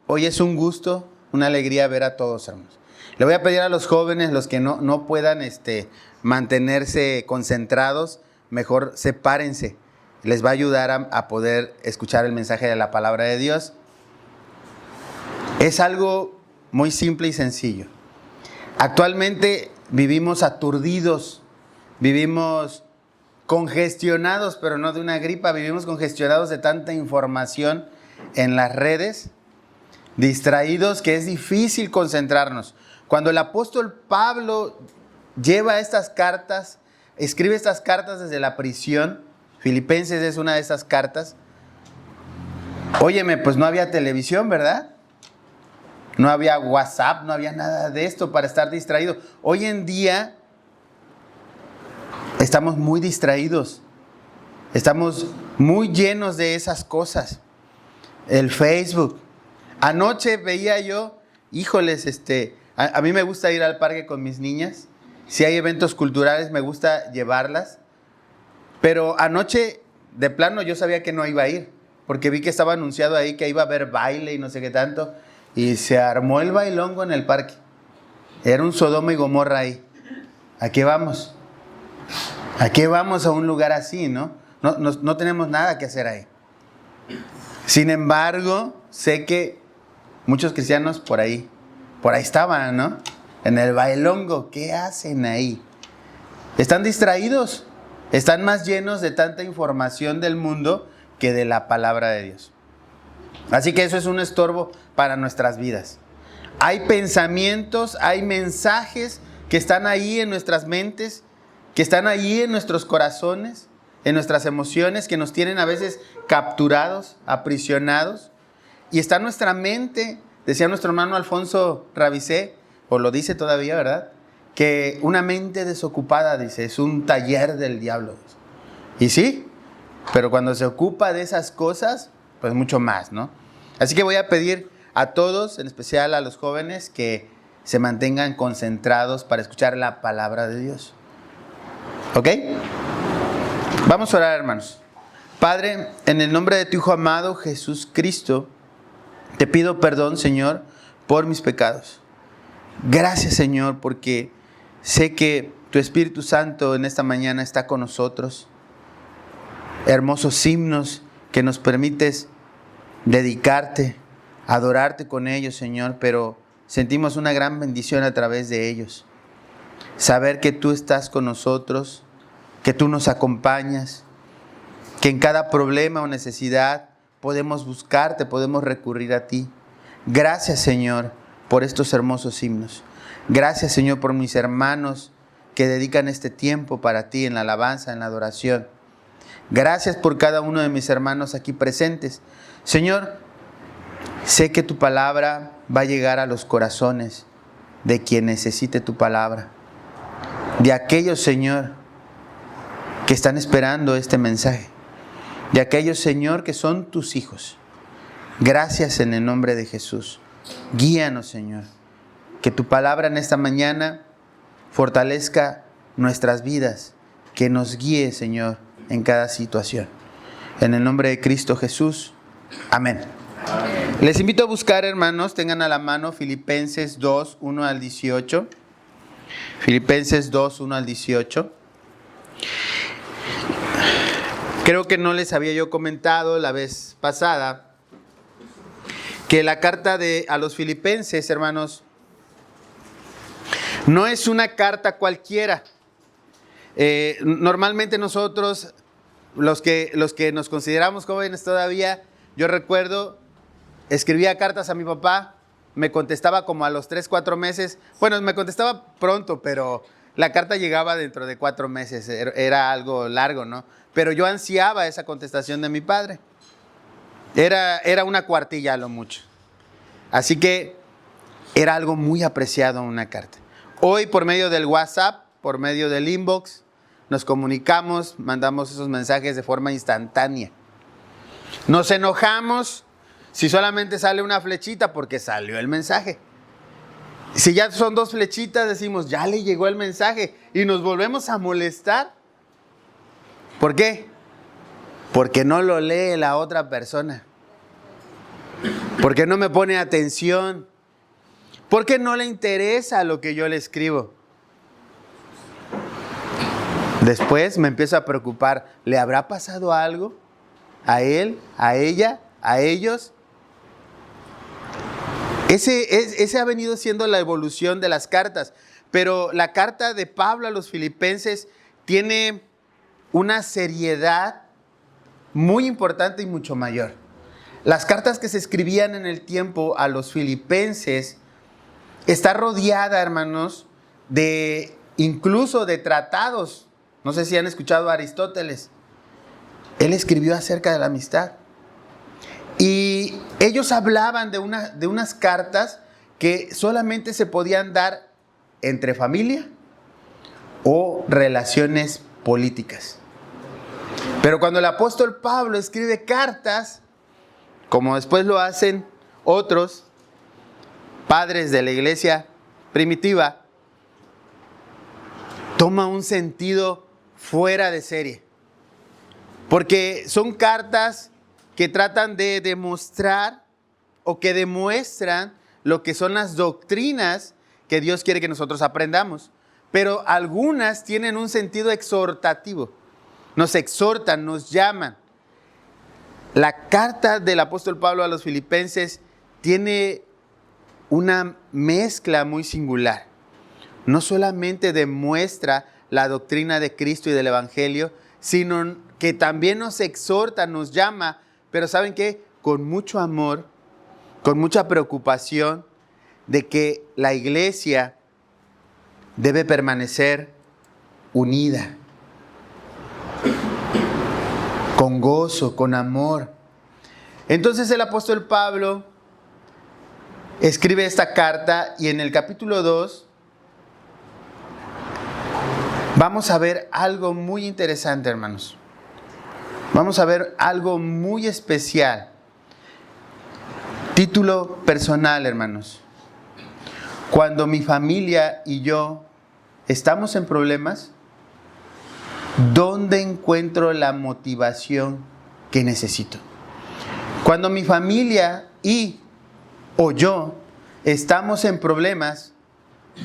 Hoy es un gusto, una alegría ver a todos, hermanos. Le voy a pedir a los jóvenes, los que no puedan mantenerse concentrados, mejor sepárense. Les va a ayudar a poder escuchar el mensaje de la palabra de Dios. Es algo muy simple y sencillo. Actualmente vivimos aturdidos, vivimos congestionados, pero no de una gripa, vivimos congestionados de tanta información en las redes, distraídos, que es difícil concentrarnos. Cuando el apóstol Pablo lleva estas cartas, escribe estas cartas desde la prisión, Filipenses es una de esas cartas. Óyeme, pues no había televisión, ¿verdad? No había WhatsApp, no había nada de esto para estar distraído. Hoy en día estamos muy distraídos, estamos muy llenos de esas cosas. El Facebook. Anoche veía yo, híjoles, a mí me gusta ir al parque con mis niñas. Si hay eventos culturales me gusta llevarlas. Pero anoche, de plano, yo sabía que no iba a ir, porque vi que estaba anunciado ahí que iba a haber baile y no sé qué tanto. Y se armó el bailongo en el parque. Era un Sodoma y Gomorra ahí. ¿A qué vamos? ¿A qué vamos a un lugar así, no? No tenemos nada que hacer ahí. Sin embargo, sé que muchos cristianos por ahí estaban, ¿no? En el bailongo. ¿Qué hacen ahí? Están distraídos. Están más llenos de tanta información del mundo que de la palabra de Dios. Así que eso es un estorbo para nuestras vidas. Hay pensamientos, hay mensajes que están ahí en nuestras mentes, que están ahí en nuestros corazones, en nuestras emociones, que nos tienen a veces capturados, aprisionados. Y está nuestra mente, decía nuestro hermano Alfonso Rabicé, o lo dice todavía, ¿verdad? Que una mente desocupada, dice, es un taller del diablo. Y sí, pero cuando se ocupa de esas cosas, pues mucho más, ¿no? Así que voy a pedir a todos, en especial a los jóvenes, que se mantengan concentrados para escuchar la palabra de Dios. ¿Ok? Vamos a orar, hermanos. Padre, en el nombre de tu Hijo amado, Jesús Cristo, te pido perdón, Señor, por mis pecados. Gracias, Señor, porque sé que tu Espíritu Santo en esta mañana está con nosotros. Hermosos himnos que nos permites dedicarte, adorarte con ellos, Señor, pero sentimos una gran bendición a través de ellos. Saber que tú estás con nosotros, que tú nos acompañas, que en cada problema o necesidad podemos buscarte, podemos recurrir a ti. Gracias, Señor, por estos hermosos himnos. Gracias, Señor, por mis hermanos que dedican este tiempo para ti en la alabanza, en la adoración. Gracias por cada uno de mis hermanos aquí presentes. Señor, sé que tu palabra va a llegar a los corazones de quien necesite tu palabra. De aquellos, Señor, que están esperando este mensaje. De aquellos, Señor, que son tus hijos. Gracias en el nombre de Jesús. Guíanos, Señor. Que tu palabra en esta mañana fortalezca nuestras vidas. Que nos guíe, Señor, en cada situación. En el nombre de Cristo Jesús. Amén. Amén. Les invito a buscar, hermanos, tengan a la mano Filipenses 2, 1 al 18. Filipenses 2, 1 al 18. Creo que no les había yo comentado la vez pasada que la carta a los Filipenses, hermanos, no es una carta cualquiera. Normalmente nosotros, los que nos consideramos jóvenes todavía, yo recuerdo, escribía cartas a mi papá, me contestaba como a los 3, 4 meses. Bueno, me contestaba pronto, pero la carta llegaba dentro de 4 meses, era algo largo, ¿no? Pero yo ansiaba esa contestación de mi padre. Era una cuartilla a lo mucho. Así que era algo muy apreciado una carta. Hoy por medio del WhatsApp, por medio del inbox, nos comunicamos, mandamos esos mensajes de forma instantánea. Nos enojamos si solamente sale una flechita porque salió el mensaje. Si ya son 2 flechitas, decimos, ya le llegó el mensaje y nos volvemos a molestar. ¿Por qué? Porque no lo lee la otra persona. ¿Por qué no me pone atención? ¿Por qué no le interesa lo que yo le escribo? Después me empiezo a preocupar. ¿Le habrá pasado algo? ¿A él? ¿A ella? ¿A ellos? Ese ha venido siendo la evolución de las cartas. Pero la carta de Pablo a los filipenses tiene una seriedad muy importante y mucho mayor. Las cartas que se escribían en el tiempo a los filipenses está rodeada, hermanos, incluso de tratados. No sé si han escuchado a Aristóteles. Él escribió acerca de la amistad. Y ellos hablaban de unas cartas que solamente se podían dar entre familia o relaciones políticas. Pero cuando el apóstol Pablo escribe cartas, como después lo hacen otros padres de la iglesia primitiva, toma un sentido fuera de serie. Porque son cartas que tratan de demostrar o que demuestran lo que son las doctrinas que Dios quiere que nosotros aprendamos. Pero algunas tienen un sentido exhortativo. Nos exhortan, nos llaman. La carta del apóstol Pablo a los filipenses tiene una mezcla muy singular. No solamente demuestra la doctrina de Cristo y del Evangelio, sino que también nos exhorta, nos llama, pero ¿saben qué? Con mucho amor, con mucha preocupación de que la iglesia debe permanecer unida, con gozo, con amor. Entonces el apóstol Pablo escribe esta carta y en el capítulo 2 vamos a ver algo muy interesante, hermanos. Vamos a ver algo muy especial. Título personal, hermanos. Cuando mi familia y yo estamos en problemas, ¿dónde encuentro la motivación que necesito? Cuando mi familia o yo estamos en problemas,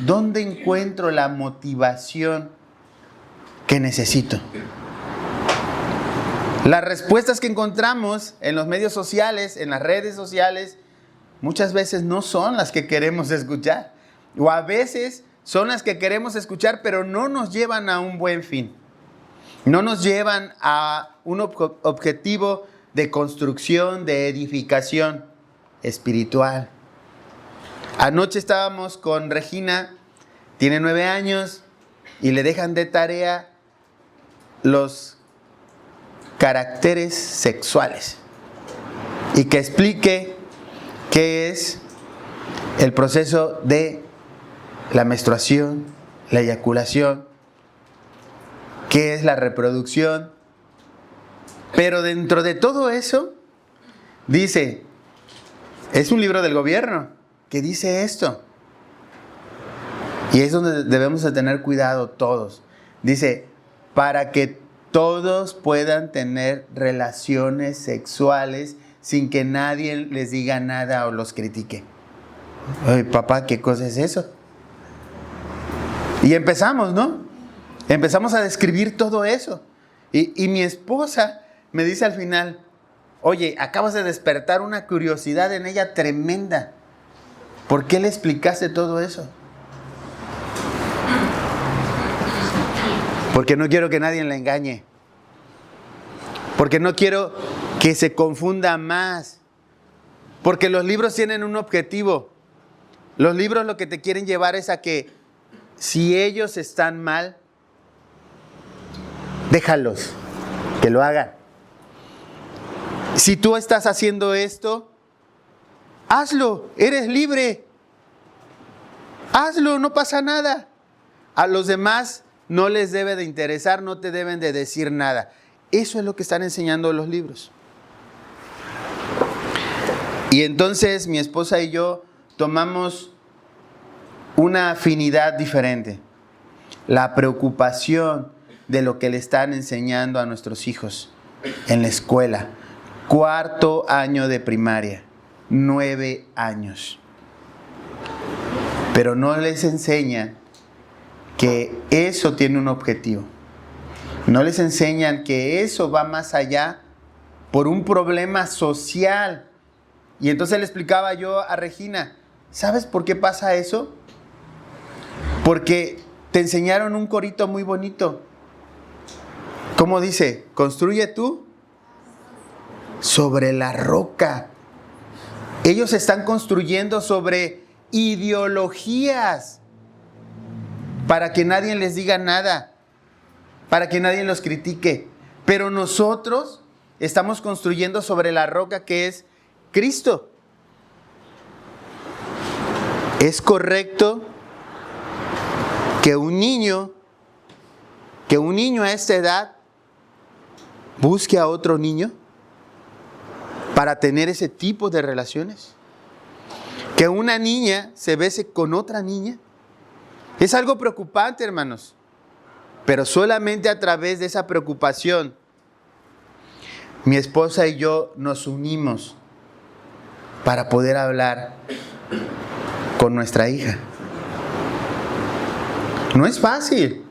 ¿dónde encuentro la motivación que necesito? Las respuestas que encontramos en los medios sociales, en las redes sociales, muchas veces no son las que queremos escuchar. O a veces son las que queremos escuchar, pero no nos llevan a un buen fin. No nos llevan a un objetivo de construcción, de edificación espiritual. Anoche estábamos con Regina, tiene 9 años, y le dejan de tarea los caracteres sexuales. Y que explique qué es el proceso de la menstruación, la eyaculación, qué es la reproducción. Pero dentro de todo eso, dice, es un libro del gobierno que dice esto. Y es donde debemos de tener cuidado todos. Dice, para que todos puedan tener relaciones sexuales sin que nadie les diga nada o los critique. Oye, papá, ¿qué cosa es eso? Y empezamos, ¿no? Empezamos a describir todo eso. Y mi esposa me dice al final, oye, acabas de despertar una curiosidad en ella tremenda. ¿Por qué le explicaste todo eso? Porque no quiero que nadie la engañe. Porque no quiero que se confunda más. Porque los libros tienen un objetivo. Los libros lo que te quieren llevar es a que si ellos están mal, déjalos, que lo hagan. Si tú estás haciendo esto, hazlo, eres libre. Hazlo, no pasa nada. A los demás no les debe de interesar, no te deben de decir nada. Eso es lo que están enseñando los libros. Y entonces mi esposa y yo tomamos una afinidad diferente. La preocupación de lo que le están enseñando a nuestros hijos en la escuela. 4º año de primaria. 9 años. Pero no les enseñan que eso tiene un objetivo. No les enseñan que eso va más allá por un problema social. Y entonces le explicaba yo a Regina, ¿sabes por qué pasa eso? Porque te enseñaron un corito muy bonito. ¿Cómo dice? Construye tú sobre la roca. Ellos están construyendo sobre ideologías para que nadie les diga nada, para que nadie los critique. Pero nosotros estamos construyendo sobre la roca que es Cristo. ¿Es correcto que un niño a esta edad busque a otro niño para tener ese tipo de relaciones? ¿Que una niña se bese con otra niña? Es algo preocupante, hermanos. Pero solamente a través de esa preocupación, mi esposa y yo nos unimos para poder hablar con nuestra hija. No es fácil.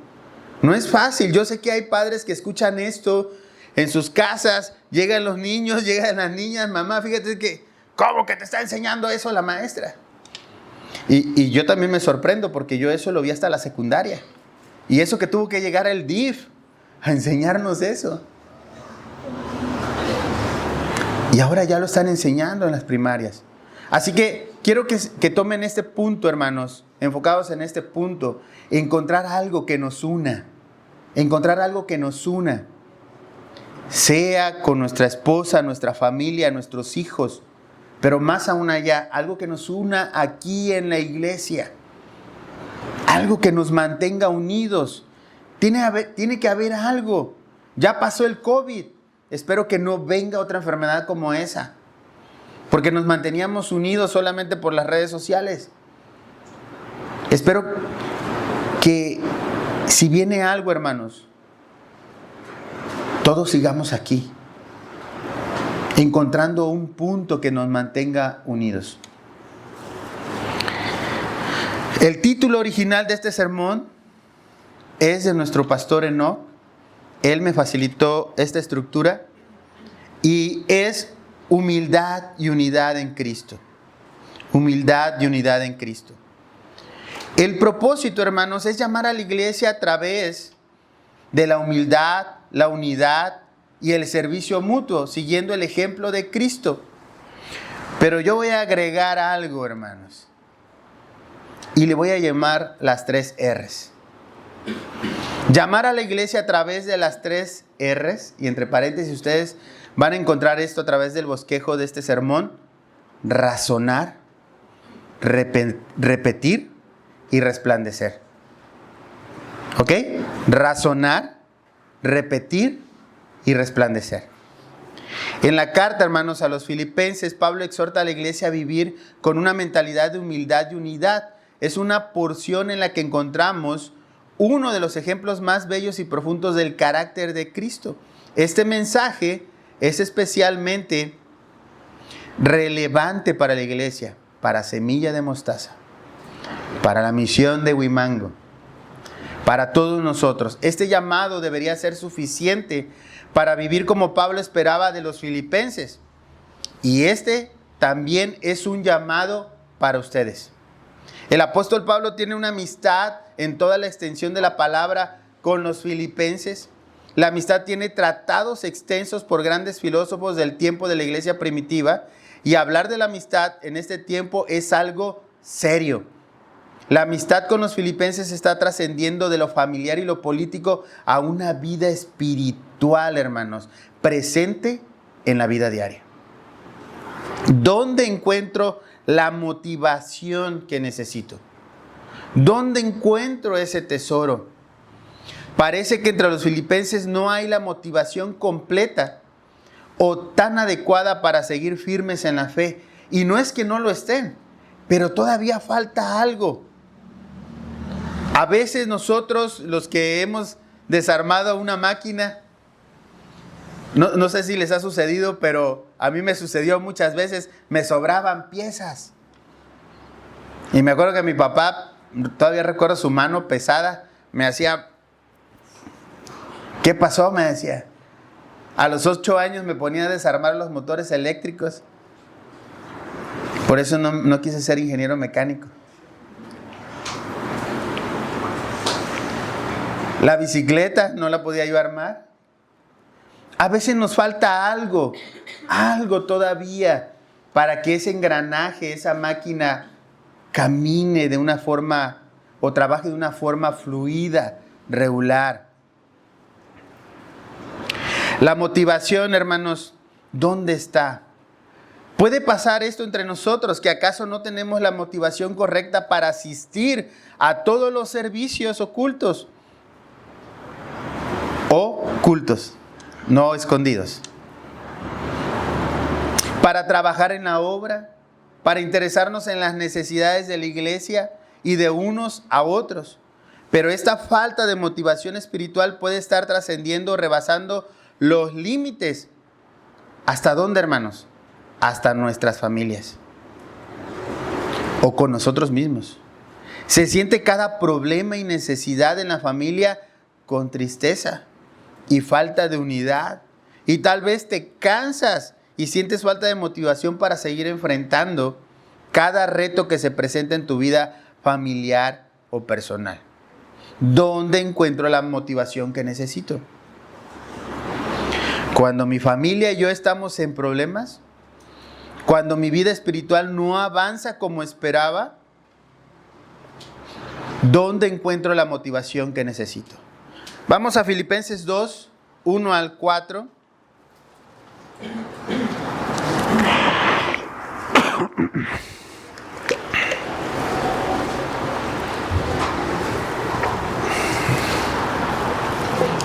No es fácil. Yo sé que hay padres que escuchan esto en sus casas. Llegan los niños, llegan las niñas. Mamá, fíjate que, ¿cómo que te está enseñando eso la maestra? Y yo también me sorprendo porque yo eso lo vi hasta la secundaria. Y eso que tuvo que llegar el DIF a enseñarnos eso. Y ahora ya lo están enseñando en las primarias. Así que quiero que tomen este punto, hermanos, enfocados en este punto. Encontrar algo que nos una. Encontrar algo que nos una. Sea con nuestra esposa, nuestra familia, nuestros hijos. Pero más aún allá, algo que nos una aquí en la iglesia. Algo que nos mantenga unidos. Tiene que haber algo. Ya pasó el COVID. Espero que no venga otra enfermedad como esa. Porque nos manteníamos unidos solamente por las redes sociales. Espero que si viene algo, hermanos, todos sigamos aquí, encontrando un punto que nos mantenga unidos. El título original de este sermón es de nuestro pastor Enoch. Él me facilitó esta estructura y es humildad y unidad en Cristo. Humildad y unidad en Cristo. El propósito, hermanos, es llamar a la iglesia a través de la humildad, la unidad y el servicio mutuo, siguiendo el ejemplo de Cristo. Pero yo voy a agregar algo, hermanos, y le voy a llamar las 3 R's. Llamar a la iglesia a través de las 3 R's, y entre paréntesis ustedes van a encontrar esto a través del bosquejo de este sermón: razonar, repetir y resplandecer. ¿Ok? Razonar, repetir y resplandecer. En la carta, hermanos, a los Filipenses, Pablo exhorta a la iglesia a vivir con una mentalidad de humildad y unidad. Es una porción en la que encontramos uno de los ejemplos más bellos y profundos del carácter de Cristo. Este mensaje es especialmente relevante para la iglesia, para Semilla de Mostaza, para la misión de Huimango, para todos nosotros. Este llamado debería ser suficiente para vivir como Pablo esperaba de los filipenses. Y este también es un llamado para ustedes. El apóstol Pablo tiene una amistad en toda la extensión de la palabra con los filipenses. La amistad tiene tratados extensos por grandes filósofos del tiempo de la iglesia primitiva. Y hablar de la amistad en este tiempo es algo serio. La amistad con los filipenses está trascendiendo de lo familiar y lo político a una vida espiritual, hermanos, presente en la vida diaria. ¿Dónde encuentro la motivación que necesito? ¿Dónde encuentro ese tesoro? Parece que entre los filipenses no hay la motivación completa o tan adecuada para seguir firmes en la fe. Y no es que no lo estén, pero todavía falta algo. A veces nosotros, los que hemos desarmado una máquina, no sé si les ha sucedido, pero a mí me sucedió muchas veces, me sobraban piezas. Y me acuerdo que mi papá, todavía recuerdo su mano pesada, me hacía, ¿qué pasó? Me decía. A los 8 años me ponía a desarmar los motores eléctricos. Por eso no quise ser ingeniero mecánico. La bicicleta no la podía yo armar. A veces nos falta algo todavía para que ese engranaje, esa máquina camine de una forma o trabaje de una forma fluida, regular. La motivación, hermanos, ¿dónde está? ¿Puede pasar esto entre nosotros, que acaso no tenemos la motivación correcta para asistir a todos los servicios ocultos o cultos, no escondidos? Para trabajar en la obra, para interesarnos en las necesidades de la iglesia y de unos a otros. Pero esta falta de motivación espiritual puede estar trascendiendo, rebasando los límites. ¿Hasta dónde, hermanos? Hasta nuestras familias o con nosotros mismos. Se siente cada problema y necesidad en la familia con tristeza y falta de unidad. Y tal vez te cansas y sientes falta de motivación para seguir enfrentando cada reto que se presenta en tu vida familiar o personal. ¿Dónde encuentro la motivación que necesito? Cuando mi familia y yo estamos en problemas, cuando mi vida espiritual no avanza como esperaba, ¿dónde encuentro la motivación que necesito? Vamos a Filipenses 2, 1 al 4.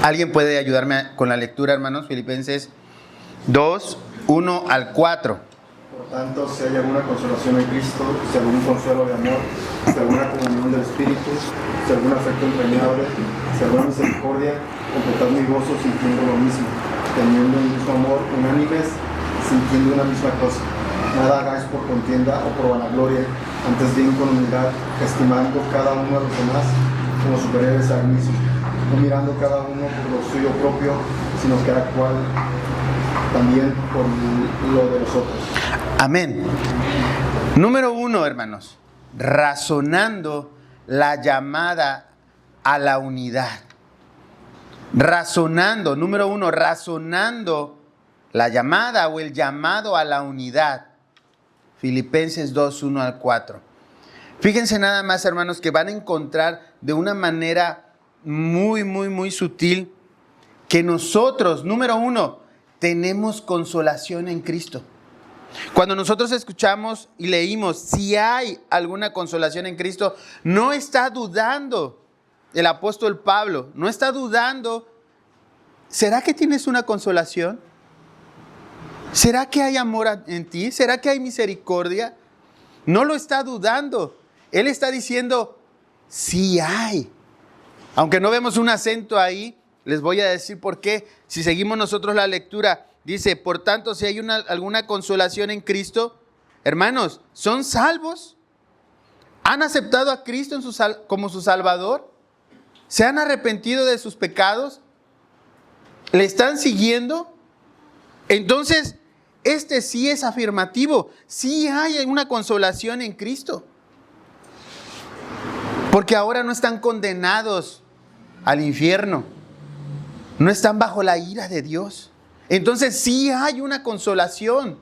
¿Alguien puede ayudarme con la lectura, hermanos? Filipenses 2, 1 al 4. Por tanto, si hay alguna consolación en Cristo, si algún consuelo de amor, si alguna comunión del Espíritu, si algún afecto entrañable, si alguna misericordia, completad mi gozo sintiendo lo mismo, teniendo el mismo amor, unánimes, sintiendo una misma cosa. Nada hagáis por contienda o por vanagloria, antes bien con humildad, estimando cada uno a los demás como superiores a él mismo, no mirando cada uno por lo suyo propio, sino cada cual también por lo de los otros. Amén. Número 1, hermanos, razonando la llamada a la unidad. Número 1, razonando la llamada o el llamado a la unidad. Filipenses 2, 1 al 4. Fíjense nada más, hermanos, que van a encontrar de una manera muy sutil que nosotros, número 1, tenemos consolación en Cristo. Cuando nosotros escuchamos y leímos si hay alguna consolación en Cristo, no está dudando el apóstol Pablo, no está dudando. ¿Será que tienes una consolación? ¿Será que hay amor en ti? ¿Será que hay misericordia? No lo está dudando. Él está diciendo, sí hay. Aunque no vemos un acento ahí, les voy a decir por qué. Si seguimos nosotros la lectura, dice, por tanto, si hay alguna consolación en Cristo, hermanos, ¿son salvos? ¿Han aceptado a Cristo como su Salvador? ¿Se han arrepentido de sus pecados? ¿Le están siguiendo? Entonces, este sí es afirmativo. Sí hay una consolación en Cristo. Porque ahora no están condenados al infierno. No están bajo la ira de Dios. Entonces sí hay una consolación.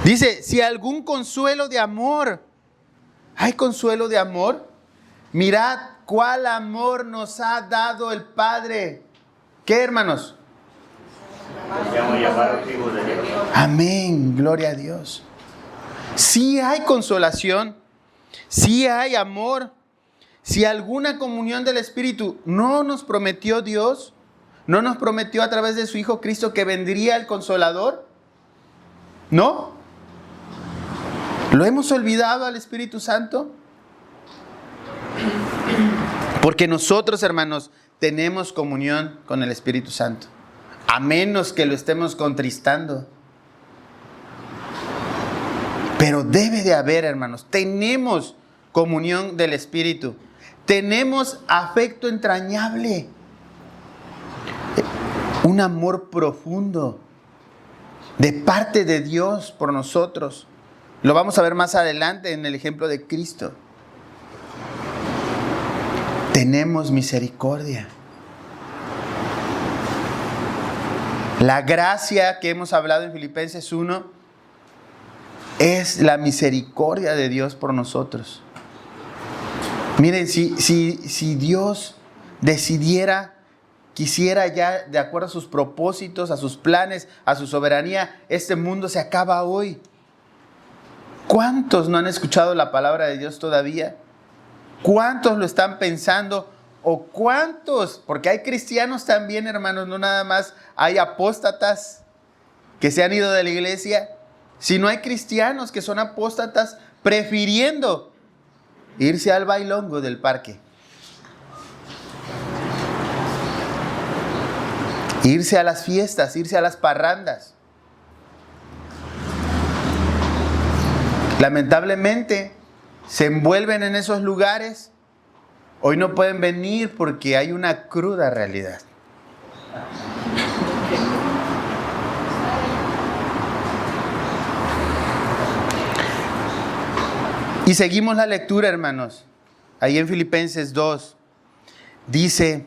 Dice, si algún consuelo de amor. ¿Hay consuelo de amor? Mirad cuál amor nos ha dado el Padre. ¿Qué, hermanos? Amén, gloria a Dios. Sí hay consolación, sí hay amor. Si alguna comunión del Espíritu no nos prometió Dios, no nos prometió a través de su Hijo Cristo que vendría el Consolador, ¿no? ¿Lo hemos olvidado al Espíritu Santo? Porque nosotros, hermanos, tenemos comunión con el Espíritu Santo. a menos que lo estemos contristando. Pero debe de haber, hermanos, tenemos comunión del Espíritu, tenemos afecto entrañable, un amor profundo de parte de Dios por nosotros. Lo vamos a ver más adelante en el ejemplo de Cristo. Tenemos misericordia. La gracia que hemos hablado en Filipenses 1 es la misericordia de Dios por nosotros. Miren, si Dios decidiera, quisiera ya, de acuerdo a sus propósitos, a sus planes, a su soberanía, este mundo se acaba hoy. ¿Cuántos no han escuchado la palabra de Dios todavía? ¿Cuántos lo están pensando? ¿O cuántos? Porque hay cristianos también, hermanos, no nada más hay apóstatas que se han ido de la iglesia, sino hay cristianos que son apóstatas prefiriendo irse al bailongo del parque, irse a las fiestas, irse a las parrandas. Lamentablemente se envuelven en esos lugares. Hoy no pueden venir porque hay una cruda realidad. Y seguimos la lectura, hermanos. Ahí en Filipenses 2 dice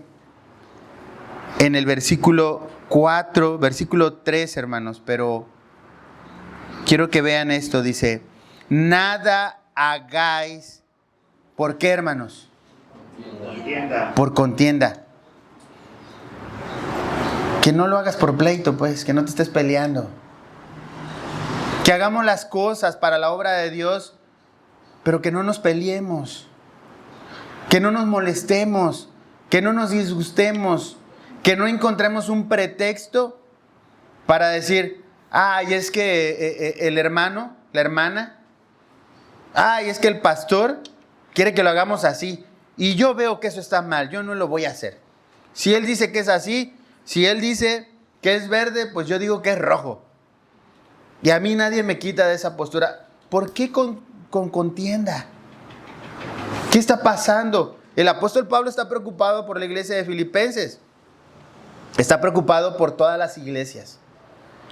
en el versículo 4, versículo 3, hermanos, pero quiero que vean esto, dice: nada hagáis, ¿por qué, hermanos? Contienda. Por contienda. Que no lo hagas por pleito, pues, que no te estés peleando. Que hagamos las cosas para la obra de Dios, pero que no nos peleemos, que no nos molestemos, que no nos disgustemos, que no encontremos un pretexto para decir: ay, es que el hermano, la hermana, ay, es que el pastor quiere que lo hagamos así. Y yo veo que eso está mal, yo no lo voy a hacer. Si él dice que es así, si él dice que es verde, pues yo digo que es rojo. Y a mí nadie me quita de esa postura. ¿Por qué con contienda? ¿Qué está pasando? El apóstol Pablo está preocupado por la iglesia de Filipenses. Está preocupado por todas las iglesias.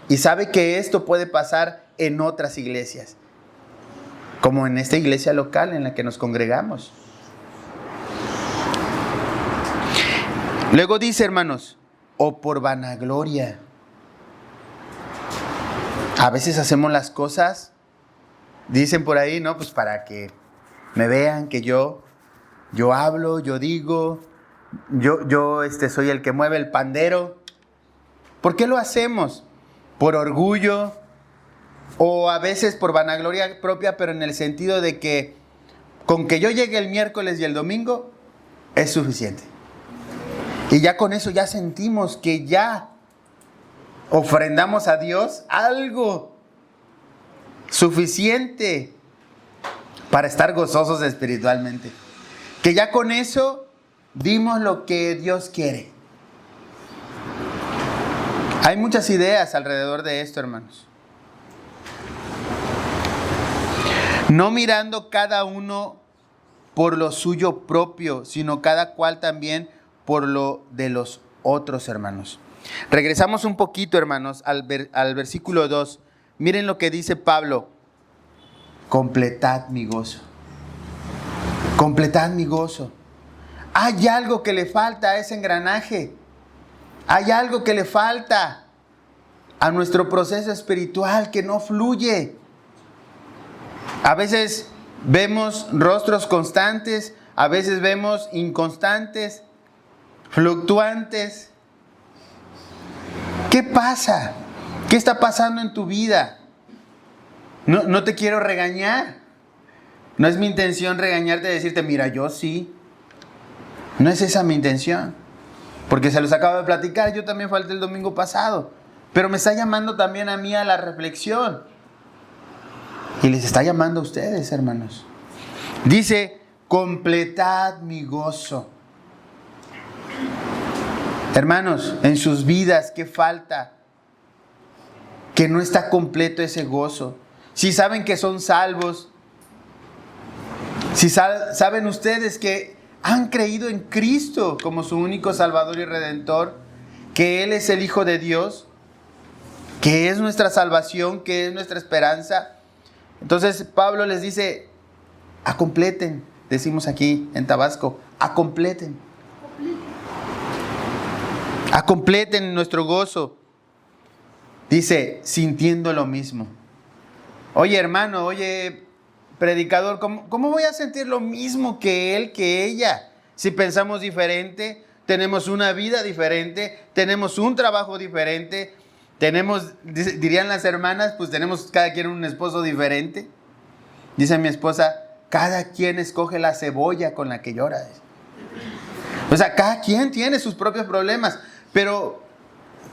Y sabe que esto puede pasar en otras iglesias, como en esta iglesia local en la que nos congregamos. Luego dice, hermanos, o por vanagloria. A veces hacemos las cosas, dicen por ahí, ¿no? Pues para que me vean que yo hablo, yo digo, yo soy el que mueve el pandero. ¿Por qué lo hacemos? Por orgullo o a veces por vanagloria propia, pero en el sentido de que con que yo llegue el miércoles y el domingo es suficiente. Y ya con eso ya sentimos que ya ofrendamos a Dios algo suficiente para estar gozosos espiritualmente. Que ya con eso dimos lo que Dios quiere. Hay muchas ideas alrededor de esto, hermanos. No mirando cada uno por lo suyo propio, sino cada cual también por lo de los otros, hermanos. Regresamos un poquito, hermanos, al versículo 2. Miren lo que dice Pablo: completad mi gozo. Completad mi gozo. Hay algo que le falta a ese engranaje. Hay algo que le falta a nuestro proceso espiritual que no fluye. A veces vemos rostros constantes, a veces vemos inconstantes, fluctuantes. ¿Qué pasa? ¿Qué está pasando en tu vida? No te quiero regañar. No es mi intención regañarte y decirte: mira, yo sí. No es esa mi intención. Porque se los acabo de platicar. Yo también falté el domingo pasado. Pero me está llamando también a mí a la reflexión. Y les está llamando a ustedes, hermanos. Dice: completad mi gozo. Hermanos, en sus vidas, ¿qué falta? Que no está completo ese gozo. Si saben que son salvos, si saben ustedes que han creído en Cristo como su único Salvador y Redentor, que Él es el Hijo de Dios, que es nuestra salvación, que es nuestra esperanza. Entonces Pablo les dice, acompleten, decimos aquí en Tabasco, acompleten. Acompleten nuestro gozo. Dice, sintiendo lo mismo. Oye, hermano, oye, predicador, ¿cómo voy a sentir lo mismo que él, que ella? Si pensamos diferente, tenemos una vida diferente, tenemos un trabajo diferente, dirían las hermanas, pues tenemos cada quien un esposo diferente. Dice mi esposa, cada quien escoge la cebolla con la que llora. O sea, cada quien tiene sus propios problemas. Pero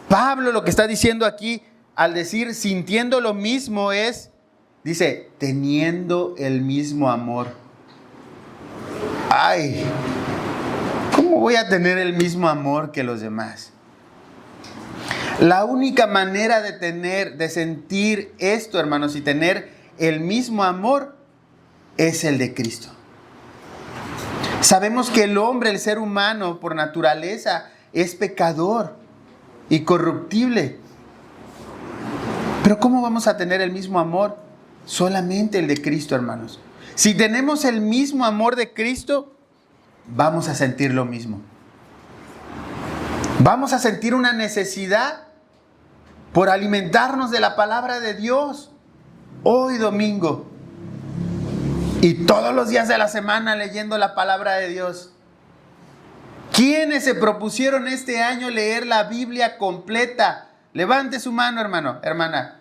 Pablo lo que está diciendo aquí, al decir sintiendo lo mismo es, dice, teniendo el mismo amor. Ay, ¿cómo voy a tener el mismo amor que los demás? La única manera de sentir esto, hermanos, y tener el mismo amor, es el de Cristo. Sabemos que el hombre, el ser humano, por naturaleza, es pecador y corruptible. Pero ¿cómo vamos a tener el mismo amor? Solamente el de Cristo, hermanos. Si tenemos el mismo amor de Cristo, vamos a sentir lo mismo. Vamos a sentir una necesidad por alimentarnos de la palabra de Dios. Hoy domingo y todos los días de la semana leyendo la palabra de Dios. ¿Quiénes se propusieron este año leer la Biblia completa? Levante su mano, hermano, hermana.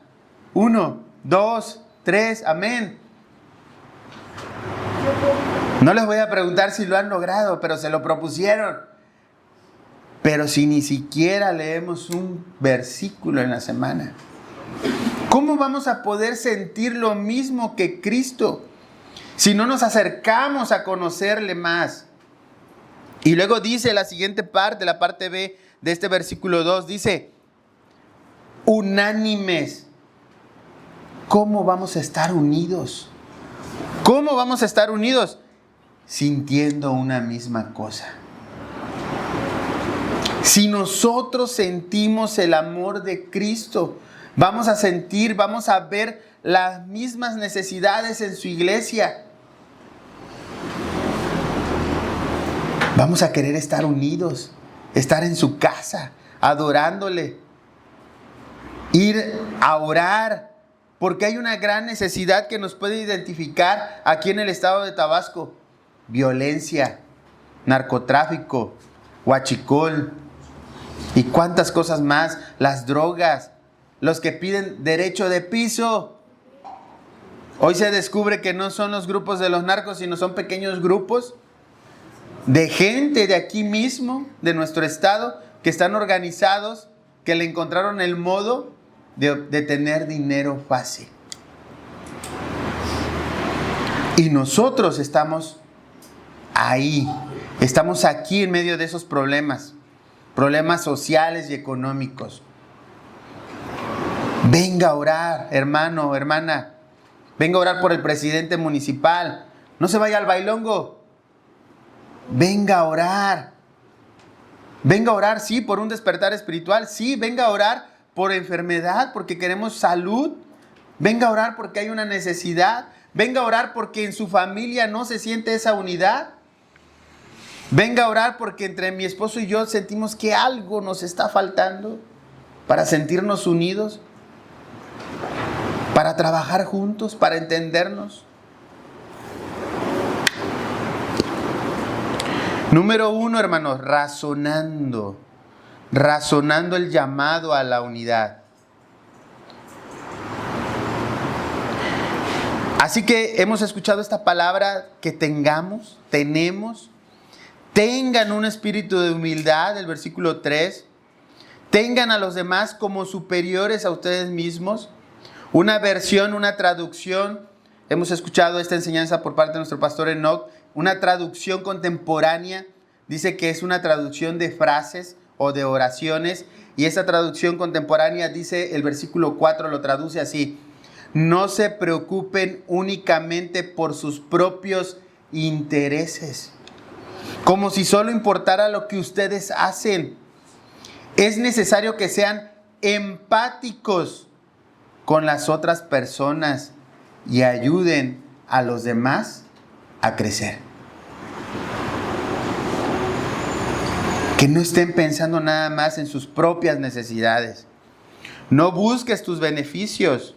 1, 2, 3, amén. No les voy a preguntar si lo han logrado, pero se lo propusieron. Pero si ni siquiera leemos un versículo en la semana, ¿cómo vamos a poder sentir lo mismo que Cristo si no nos acercamos a conocerle más? Y luego dice la siguiente parte, la parte B de este versículo 2, dice, unánimes. ¿Cómo vamos a estar unidos? ¿Cómo vamos a estar unidos? Sintiendo una misma cosa. Si nosotros sentimos el amor de Cristo, vamos a ver las mismas necesidades en su iglesia. Vamos a querer estar unidos, estar en su casa, adorándole, ir a orar, porque hay una gran necesidad que nos puede identificar aquí en el estado de Tabasco. Violencia, narcotráfico, huachicol y cuántas cosas más, las drogas, los que piden derecho de piso. Hoy se descubre que no son los grupos de los narcos, sino son pequeños grupos de gente de aquí mismo, de nuestro estado, que están organizados, que le encontraron el modo de tener dinero fácil. Y nosotros estamos ahí, estamos aquí en medio de esos problemas sociales y económicos. Venga a orar, hermano, hermana. Venga a orar por el presidente municipal. No se vaya al bailongo. Venga a orar. Venga a orar, sí, por un despertar espiritual. Sí, venga a orar por enfermedad, porque queremos salud. Venga a orar porque hay una necesidad. Venga a orar porque en su familia no se siente esa unidad. Venga a orar porque entre mi esposo y yo sentimos que algo nos está faltando para sentirnos unidos, para trabajar juntos, para entendernos. Número 1, hermanos, razonando el llamado a la unidad. Así que hemos escuchado esta palabra que tengan un espíritu de humildad, el versículo 3, tengan a los demás como superiores a ustedes mismos. Una versión, una traducción, hemos escuchado esta enseñanza por parte de nuestro pastor Enoch, una traducción contemporánea, dice que es una traducción de frases o de oraciones. Y esta traducción contemporánea dice, el versículo 4 lo traduce así: no se preocupen únicamente por sus propios intereses, como si solo importara lo que ustedes hacen. Es necesario que sean empáticos con las otras personas y ayuden a los demás a crecer. Que no estén pensando nada más en sus propias necesidades. No busques tus beneficios.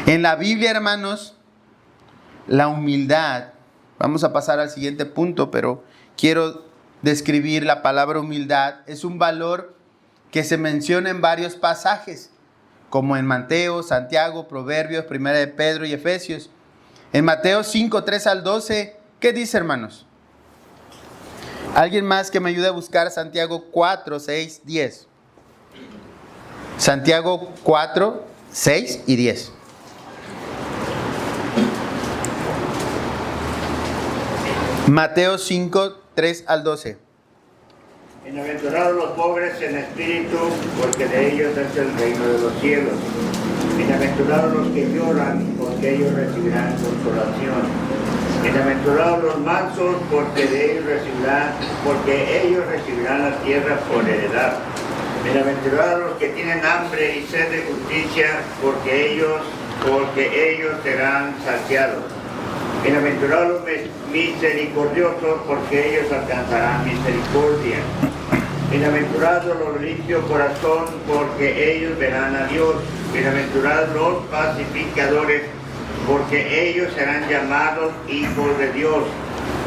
En la Biblia, hermanos, la humildad, vamos a pasar al siguiente punto, pero quiero describir la palabra humildad. Es un valor que se menciona en varios pasajes, como en Mateo, Santiago, Proverbios, Primera de Pedro y Efesios. En Mateo 5, 3 al 12, ¿qué dice, hermanos? ¿Alguien más que me ayude a buscar Santiago 4, 6, 10? Santiago 4, 6 y 10. Mateo 5, 3 al 12. Bienaventurados los pobres en espíritu, porque de ellos es el reino de los cielos. Bienaventurados los que lloran, porque ellos recibirán consolación. Bienaventurados los mansos, porque ellos recibirán la tierra por heredad. Bienaventurados los que tienen hambre y sed de justicia, porque ellos serán saciados. Bienaventurados los misericordiosos, porque ellos alcanzarán misericordia. Bienaventurados los limpios corazón, porque ellos verán a Dios. Bienaventurados los pacificadores, porque ellos serán llamados hijos de Dios.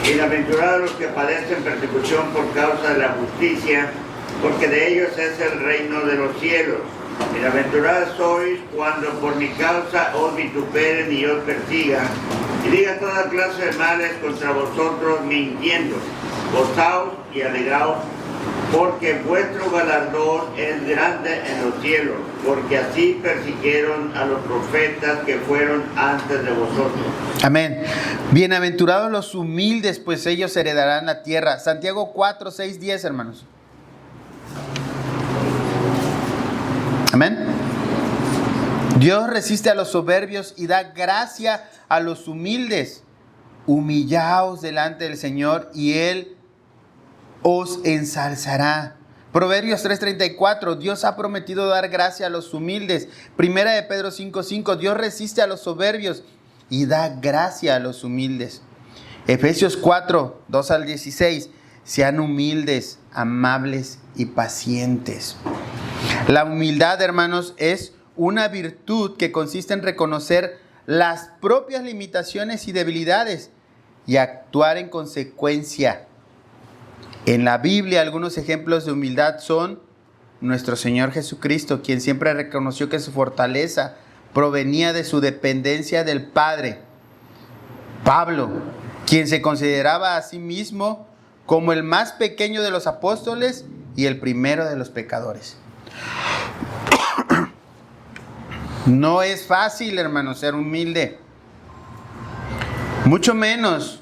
Bienaventurados los que padecen persecución por causa de la justicia, porque de ellos es el reino de los cielos. Bienaventurados sois cuando por mi causa os vituperen y os persigan, y digan toda clase de males contra vosotros mintiendo. Gozaos y alegraos, porque vuestro galardón es grande en los cielos, porque así persiguieron a los profetas que fueron antes de vosotros. Amén. Bienaventurados los humildes, pues ellos heredarán la tierra. Santiago 4, 6, 10, hermanos. Amén. Dios resiste a los soberbios y da gracia a los humildes. Humillaos delante del Señor y Él os ensalzará. Proverbios 3:34, Dios ha prometido dar gracia a los humildes. Primera de Pedro 5:5, Dios resiste a los soberbios y da gracia a los humildes. Efesios 4, 2 al 16, sean humildes, amables y pacientes. La humildad, hermanos, es una virtud que consiste en reconocer las propias limitaciones y debilidades y actuar en consecuencia. En la Biblia, algunos ejemplos de humildad son nuestro Señor Jesucristo, quien siempre reconoció que su fortaleza provenía de su dependencia del Padre. Pablo, quien se consideraba a sí mismo como el más pequeño de los apóstoles y el primero de los pecadores. No es fácil, hermanos, ser humilde. Mucho menos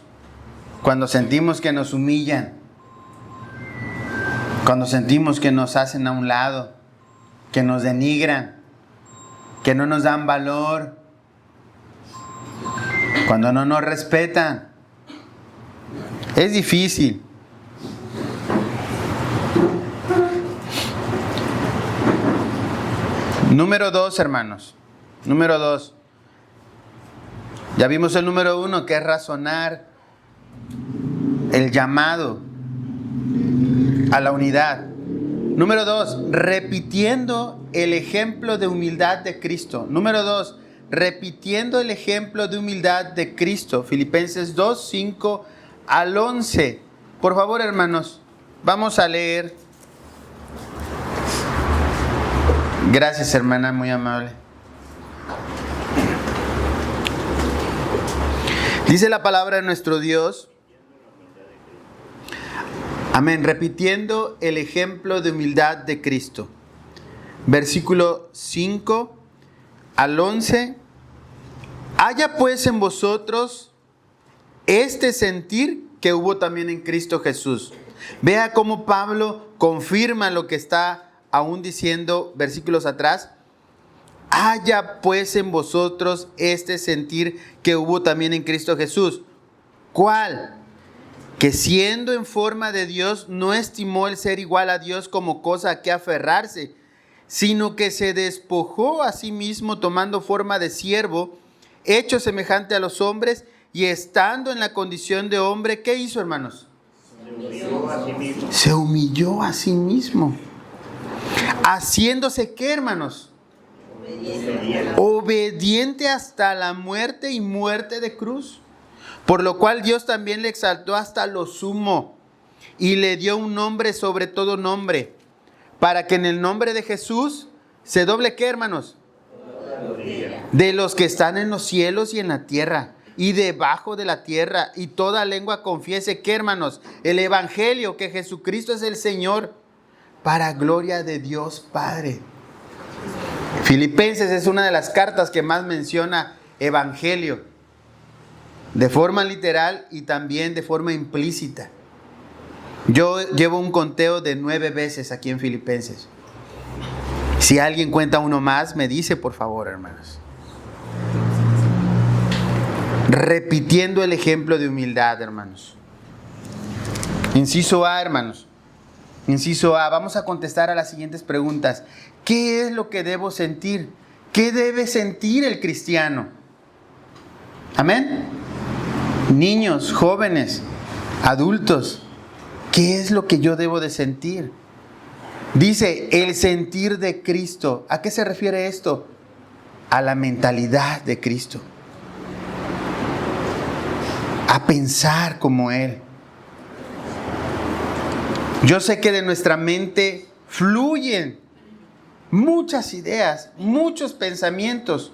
cuando sentimos que nos humillan. Cuando sentimos que nos hacen a un lado, que nos denigran, que no nos dan valor, cuando no nos respetan. Es difícil. Número 2, hermanos. Número 2. Ya vimos el número 1, que es razonar, el llamado a la unidad. Número 2, repitiendo el ejemplo de humildad de Cristo. Número 2, repitiendo el ejemplo de humildad de Cristo. Filipenses 2, 5 al 11. Por favor, hermanos, vamos a leer. Gracias, hermana, muy amable. Dice la palabra de nuestro Dios. Amén. Repitiendo el ejemplo de humildad de Cristo. Versículo 5 al 11. Haya pues en vosotros este sentir que hubo también en Cristo Jesús, Vea cómo Pablo confirma lo que está aún diciendo versículos atrás. Haya pues en vosotros este sentir que hubo también en Cristo Jesús. ¿Cuál? Que siendo en forma de Dios, no estimó el ser igual a Dios como cosa a que aferrarse, sino que se despojó a sí mismo tomando forma de siervo, hecho semejante a los hombres, y estando en la condición de hombre, ¿qué hizo, hermanos? Se humilló a sí mismo. Haciéndose, ¿qué, hermanos? Obediente hasta la muerte y muerte de cruz. Por lo cual Dios también le exaltó hasta lo sumo y le dio un nombre sobre todo nombre, para que en el nombre de Jesús se doble, ¿qué, hermanos? De los que están en los cielos y en la tierra y debajo de la tierra, y toda lengua confiese, ¿qué, hermanos? El evangelio, que Jesucristo es el Señor, para gloria de Dios Padre. Filipenses es una de las cartas que más menciona evangelio, de forma literal y también de forma implícita. Yo llevo un conteo de 9 veces aquí en Filipenses. Si alguien cuenta uno más, me dice, por favor, hermanos. Repitiendo el ejemplo de humildad, hermanos. Inciso A, hermanos. Inciso A, vamos a contestar a las siguientes preguntas. ¿Qué es lo que debo sentir? ¿Qué debe sentir el cristiano? Amén. Niños, jóvenes, adultos, ¿qué es lo que yo debo de sentir? Dice, el sentir de Cristo. ¿A qué se refiere esto? A la mentalidad de Cristo. A pensar como Él. Yo sé que de nuestra mente fluyen muchas ideas, muchos pensamientos,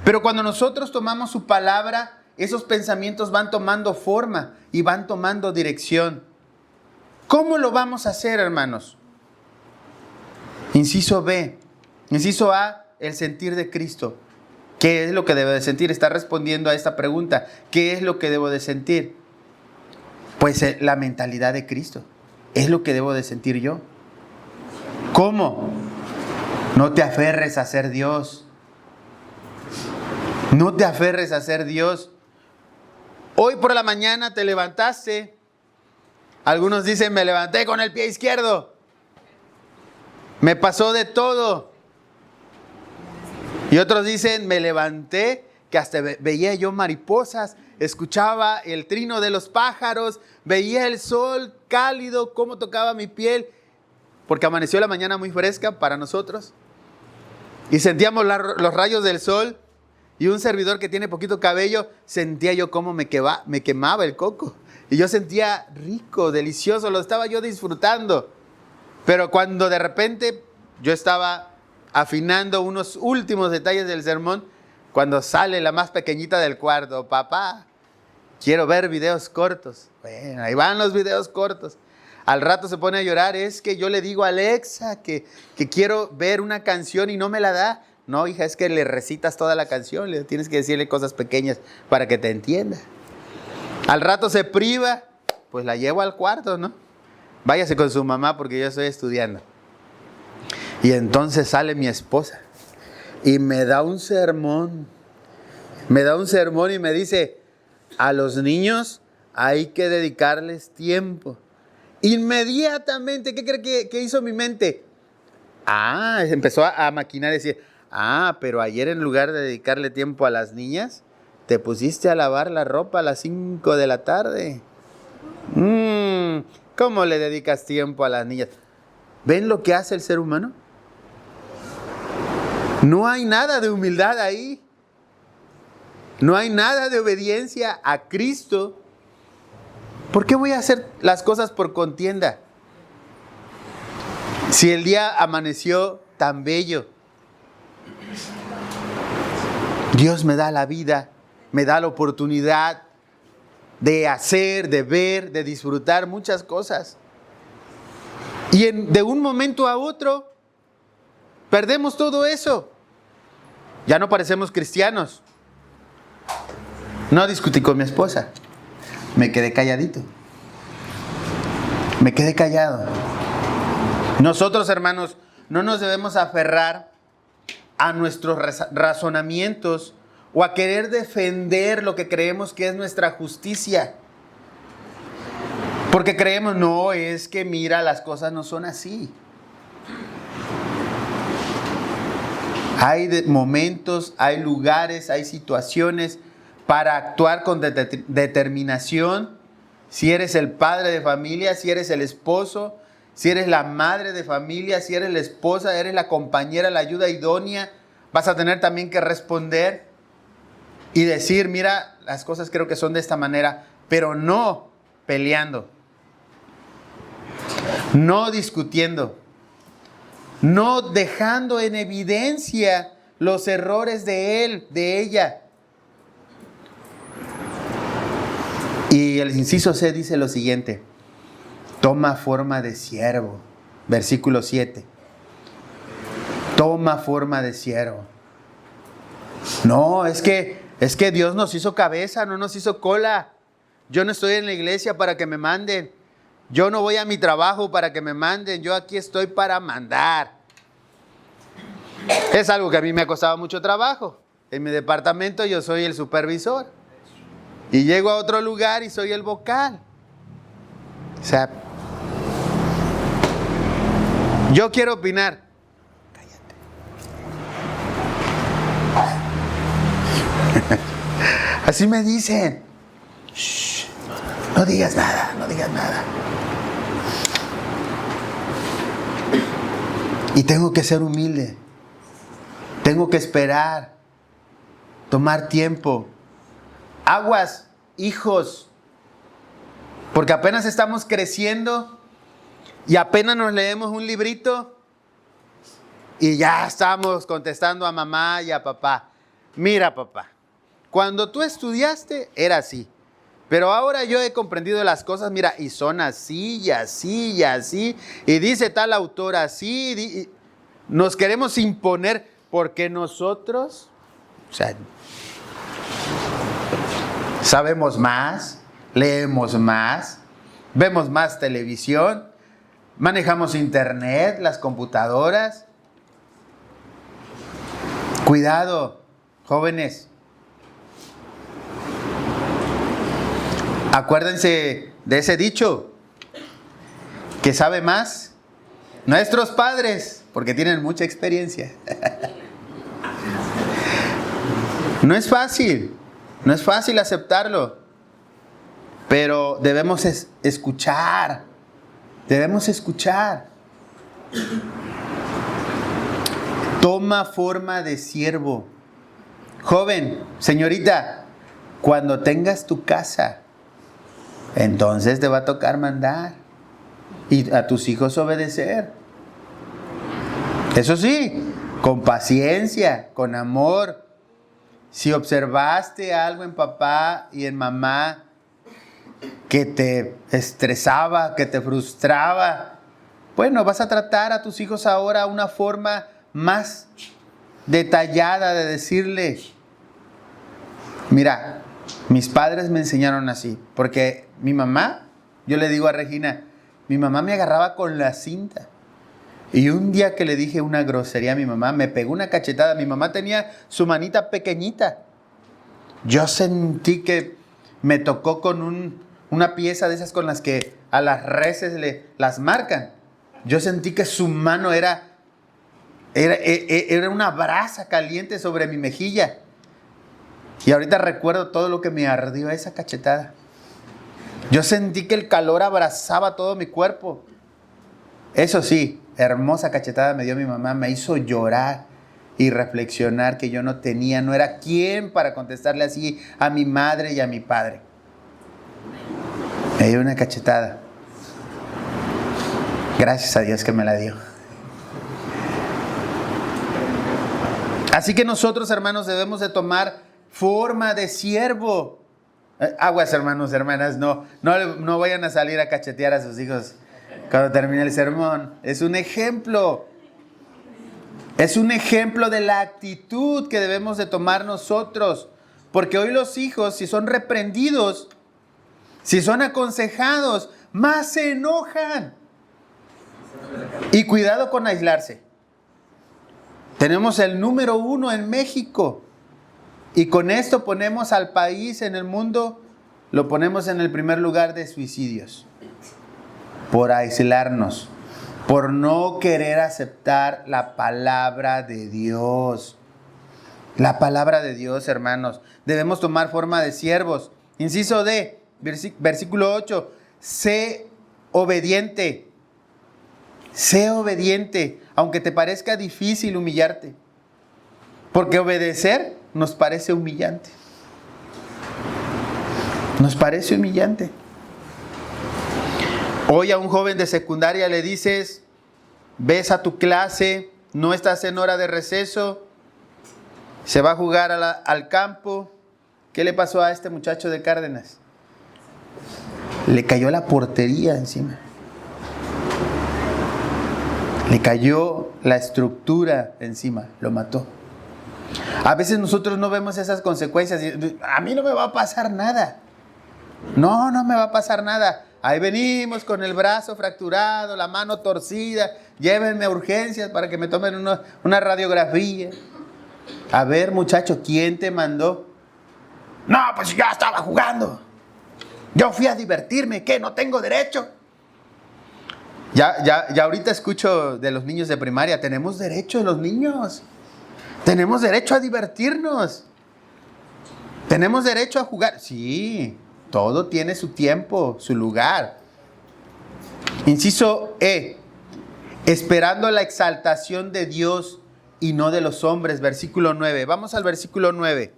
pero cuando nosotros tomamos su palabra, esos pensamientos van tomando forma y van tomando dirección. ¿Cómo lo vamos a hacer, hermanos? Inciso B. Inciso A, el sentir de Cristo. ¿Qué es lo que debo de sentir? Está respondiendo a esta pregunta. ¿Qué es lo que debo de sentir? Pues la mentalidad de Cristo. Es lo que debo de sentir yo. ¿Cómo? No te aferres a ser Dios. No te aferres a ser Dios. Hoy por la mañana te levantaste. Algunos dicen, me levanté con el pie izquierdo. Me pasó de todo. Y otros dicen, me levanté, que hasta veía yo mariposas, escuchaba el trino de los pájaros, veía el sol cálido, cómo tocaba mi piel, porque amaneció la mañana muy fresca para nosotros. Y sentíamos los rayos del sol. Y un servidor que tiene poquito cabello, sentía yo cómo me quemaba el coco. Y yo sentía rico, delicioso, lo estaba yo disfrutando. Pero cuando de repente yo estaba afinando unos últimos detalles del sermón, cuando sale la más pequeñita del cuarto, papá, quiero ver videos cortos. Bueno, ahí van los videos cortos. Al rato se pone a llorar, es que yo le digo a Alexa que quiero ver una canción y no me la da. No, hija, es que le recitas toda la canción, le tienes que decirle cosas pequeñas para que te entienda. Al rato se priva, pues la llevo al cuarto, ¿no? Váyase con su mamá porque yo estoy estudiando. Y entonces sale mi esposa y me da un sermón. Me da un sermón y me dice, a los niños hay que dedicarles tiempo. Inmediatamente, ¿qué cree que hizo mi mente? Empezó a maquinar y decir, pero ayer en lugar de dedicarle tiempo a las niñas, te pusiste a lavar la ropa a las 5 de la tarde. ¿Cómo le dedicas tiempo a las niñas? ¿Ven lo que hace el ser humano? No hay nada de humildad ahí. No hay nada de obediencia a Cristo. ¿Por qué voy a hacer las cosas por contienda? Si el día amaneció tan bello, Dios me da la vida, me da la oportunidad de hacer, de ver, de disfrutar muchas cosas. Y de un momento a otro, perdemos todo eso. Ya no parecemos cristianos. No discutí con mi esposa. Me quedé calladito. Me quedé callado. Nosotros, hermanos, no nos debemos aferrar a nuestros razonamientos o a querer defender lo que creemos que es nuestra justicia. Porque creemos, no, es que mira, las cosas no son así. Hay momentos, hay lugares, hay situaciones para actuar con determinación. Si eres el padre de familia, si eres el esposo, si eres la madre de familia, si eres la esposa, eres la compañera, la ayuda idónea, vas a tener también que responder y decir, mira, las cosas creo que son de esta manera, pero no peleando, no discutiendo, no dejando en evidencia los errores de él, de ella. Y el inciso C dice lo siguiente: toma forma de siervo. Versículo 7. Toma forma de siervo. No, es que Dios nos hizo cabeza, no nos hizo cola. Yo no estoy en la iglesia para que me manden. Yo no voy a mi trabajo para que me manden. Yo aquí estoy para mandar. Es algo que a mí me ha costado mucho trabajo. En mi departamento yo soy el supervisor. Y llego a otro lugar y soy el vocal. O sea, yo quiero opinar. Cállate. Así me dicen. Shh, no digas nada, no digas nada. Y tengo que ser humilde. Tengo que esperar. Tomar tiempo. Aguas, hijos, porque apenas estamos creciendo y apenas nos leemos un librito y ya estamos contestando a mamá y a papá. Mira, papá, cuando tú estudiaste era así, pero ahora yo he comprendido las cosas, mira, y son así y así y así, y dice tal autor así, y nos queremos imponer porque nosotros, o sea, sabemos más, leemos más, vemos más televisión, manejamos internet, las computadoras. Cuidado, jóvenes. Acuérdense de ese dicho, que sabe más nuestros padres, porque tienen mucha experiencia. No es fácil. No es fácil aceptarlo, pero debemos escuchar. Debemos escuchar. Toma forma de siervo. Joven, señorita, cuando tengas tu casa, entonces te va a tocar mandar y a tus hijos obedecer. Eso sí, con paciencia, con amor. Si observaste algo en papá y en mamá que te estresaba, que te frustraba, bueno, vas a tratar a tus hijos ahora una forma más detallada de decirle, mira, mis padres me enseñaron así, porque mi mamá, yo le digo a Regina, mi mamá me agarraba con la cinta. Y un día que le dije una grosería a mi mamá, me pegó una cachetada. Mi mamá tenía su manita pequeñita. Yo sentí que me tocó con una pieza de esas con las que a las reses las marcan. Yo sentí que su mano era una brasa caliente sobre mi mejilla. Y ahorita recuerdo todo lo que me ardió esa cachetada. Yo sentí que el calor abrazaba todo mi cuerpo. Eso sí, hermosa cachetada me dio mi mamá, me hizo llorar y reflexionar que yo no era quien para contestarle así a mi madre y a mi padre. Me dio una cachetada. Gracias a Dios que me la dio. Así que nosotros, hermanos, debemos de tomar forma de siervo. Aguas, hermanos, hermanas, no vayan a salir a cachetear a sus hijos cuando termine el sermón. Es un ejemplo. Es un ejemplo de la actitud que debemos de tomar nosotros. Porque hoy los hijos, si son reprendidos, si son aconsejados, más se enojan. Y cuidado con aislarse. Tenemos el número 1 en México. Y con esto ponemos al país en el mundo, lo ponemos en el primer lugar de suicidios. Por aislarnos. Por no querer aceptar la palabra de Dios. La palabra de Dios, hermanos. Debemos tomar forma de siervos. Inciso D, versículo 8. Sé obediente. Sé obediente, aunque te parezca difícil humillarte. Porque obedecer nos parece humillante. Nos parece humillante. Hoy a un joven de secundaria le dices, ves a tu clase, no estás en hora de receso, se va a jugar al campo. ¿Qué le pasó a este muchacho de Cárdenas? Le cayó la portería encima. Le cayó la estructura encima, lo mató. A veces nosotros no vemos esas consecuencias. A mí no me va a pasar nada. No me va a pasar nada. Ahí venimos con el brazo fracturado, la mano torcida. Llévenme a urgencias para que me tomen una radiografía. A ver, muchacho, ¿quién te mandó? No, pues yo estaba jugando. Yo fui a divertirme. ¿Qué? ¿No tengo derecho? Ya ahorita escucho de los niños de primaria. Tenemos derecho los niños. Tenemos derecho a divertirnos. Tenemos derecho a jugar. Sí, todo tiene su tiempo, su lugar. Inciso E. Esperando la exaltación de Dios y no de los hombres. Versículo 9. Vamos al versículo 9.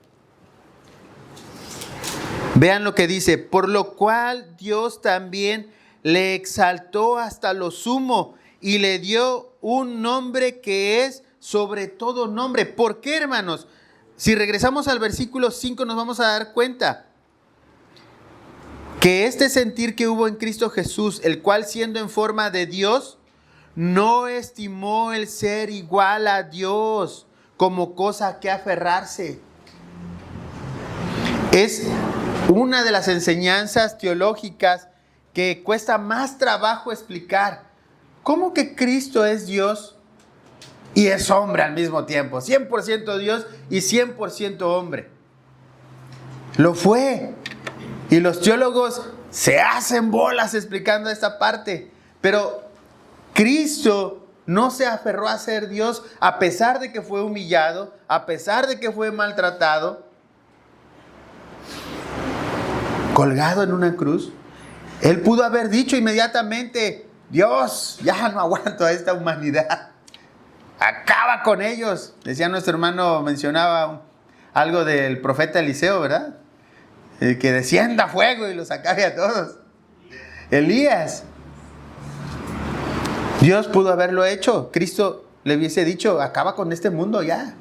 Vean lo que dice. Por lo cual Dios también le exaltó hasta lo sumo y le dio un nombre que es sobre todo nombre. ¿Por qué, hermanos? Si regresamos al versículo 5 nos vamos a dar cuenta que este sentir que hubo en Cristo Jesús, el cual siendo en forma de Dios, no estimó el ser igual a Dios como cosa a que aferrarse. Es una de las enseñanzas teológicas que cuesta más trabajo explicar. ¿Cómo que Cristo es Dios y es hombre al mismo tiempo? 100% Dios y 100% hombre. Lo fue. Y los teólogos se hacen bolas explicando esta parte. Pero Cristo no se aferró a ser Dios a pesar de que fue humillado, a pesar de que fue maltratado, colgado en una cruz. Él pudo haber dicho inmediatamente, Dios, ya no aguanto a esta humanidad. Acaba con ellos. Decía nuestro hermano, mencionaba algo del profeta Eliseo, ¿verdad? Que descienda fuego y los acabe a todos. Elías. Dios pudo haberlo hecho. Cristo le hubiese dicho, acaba con este mundo ya.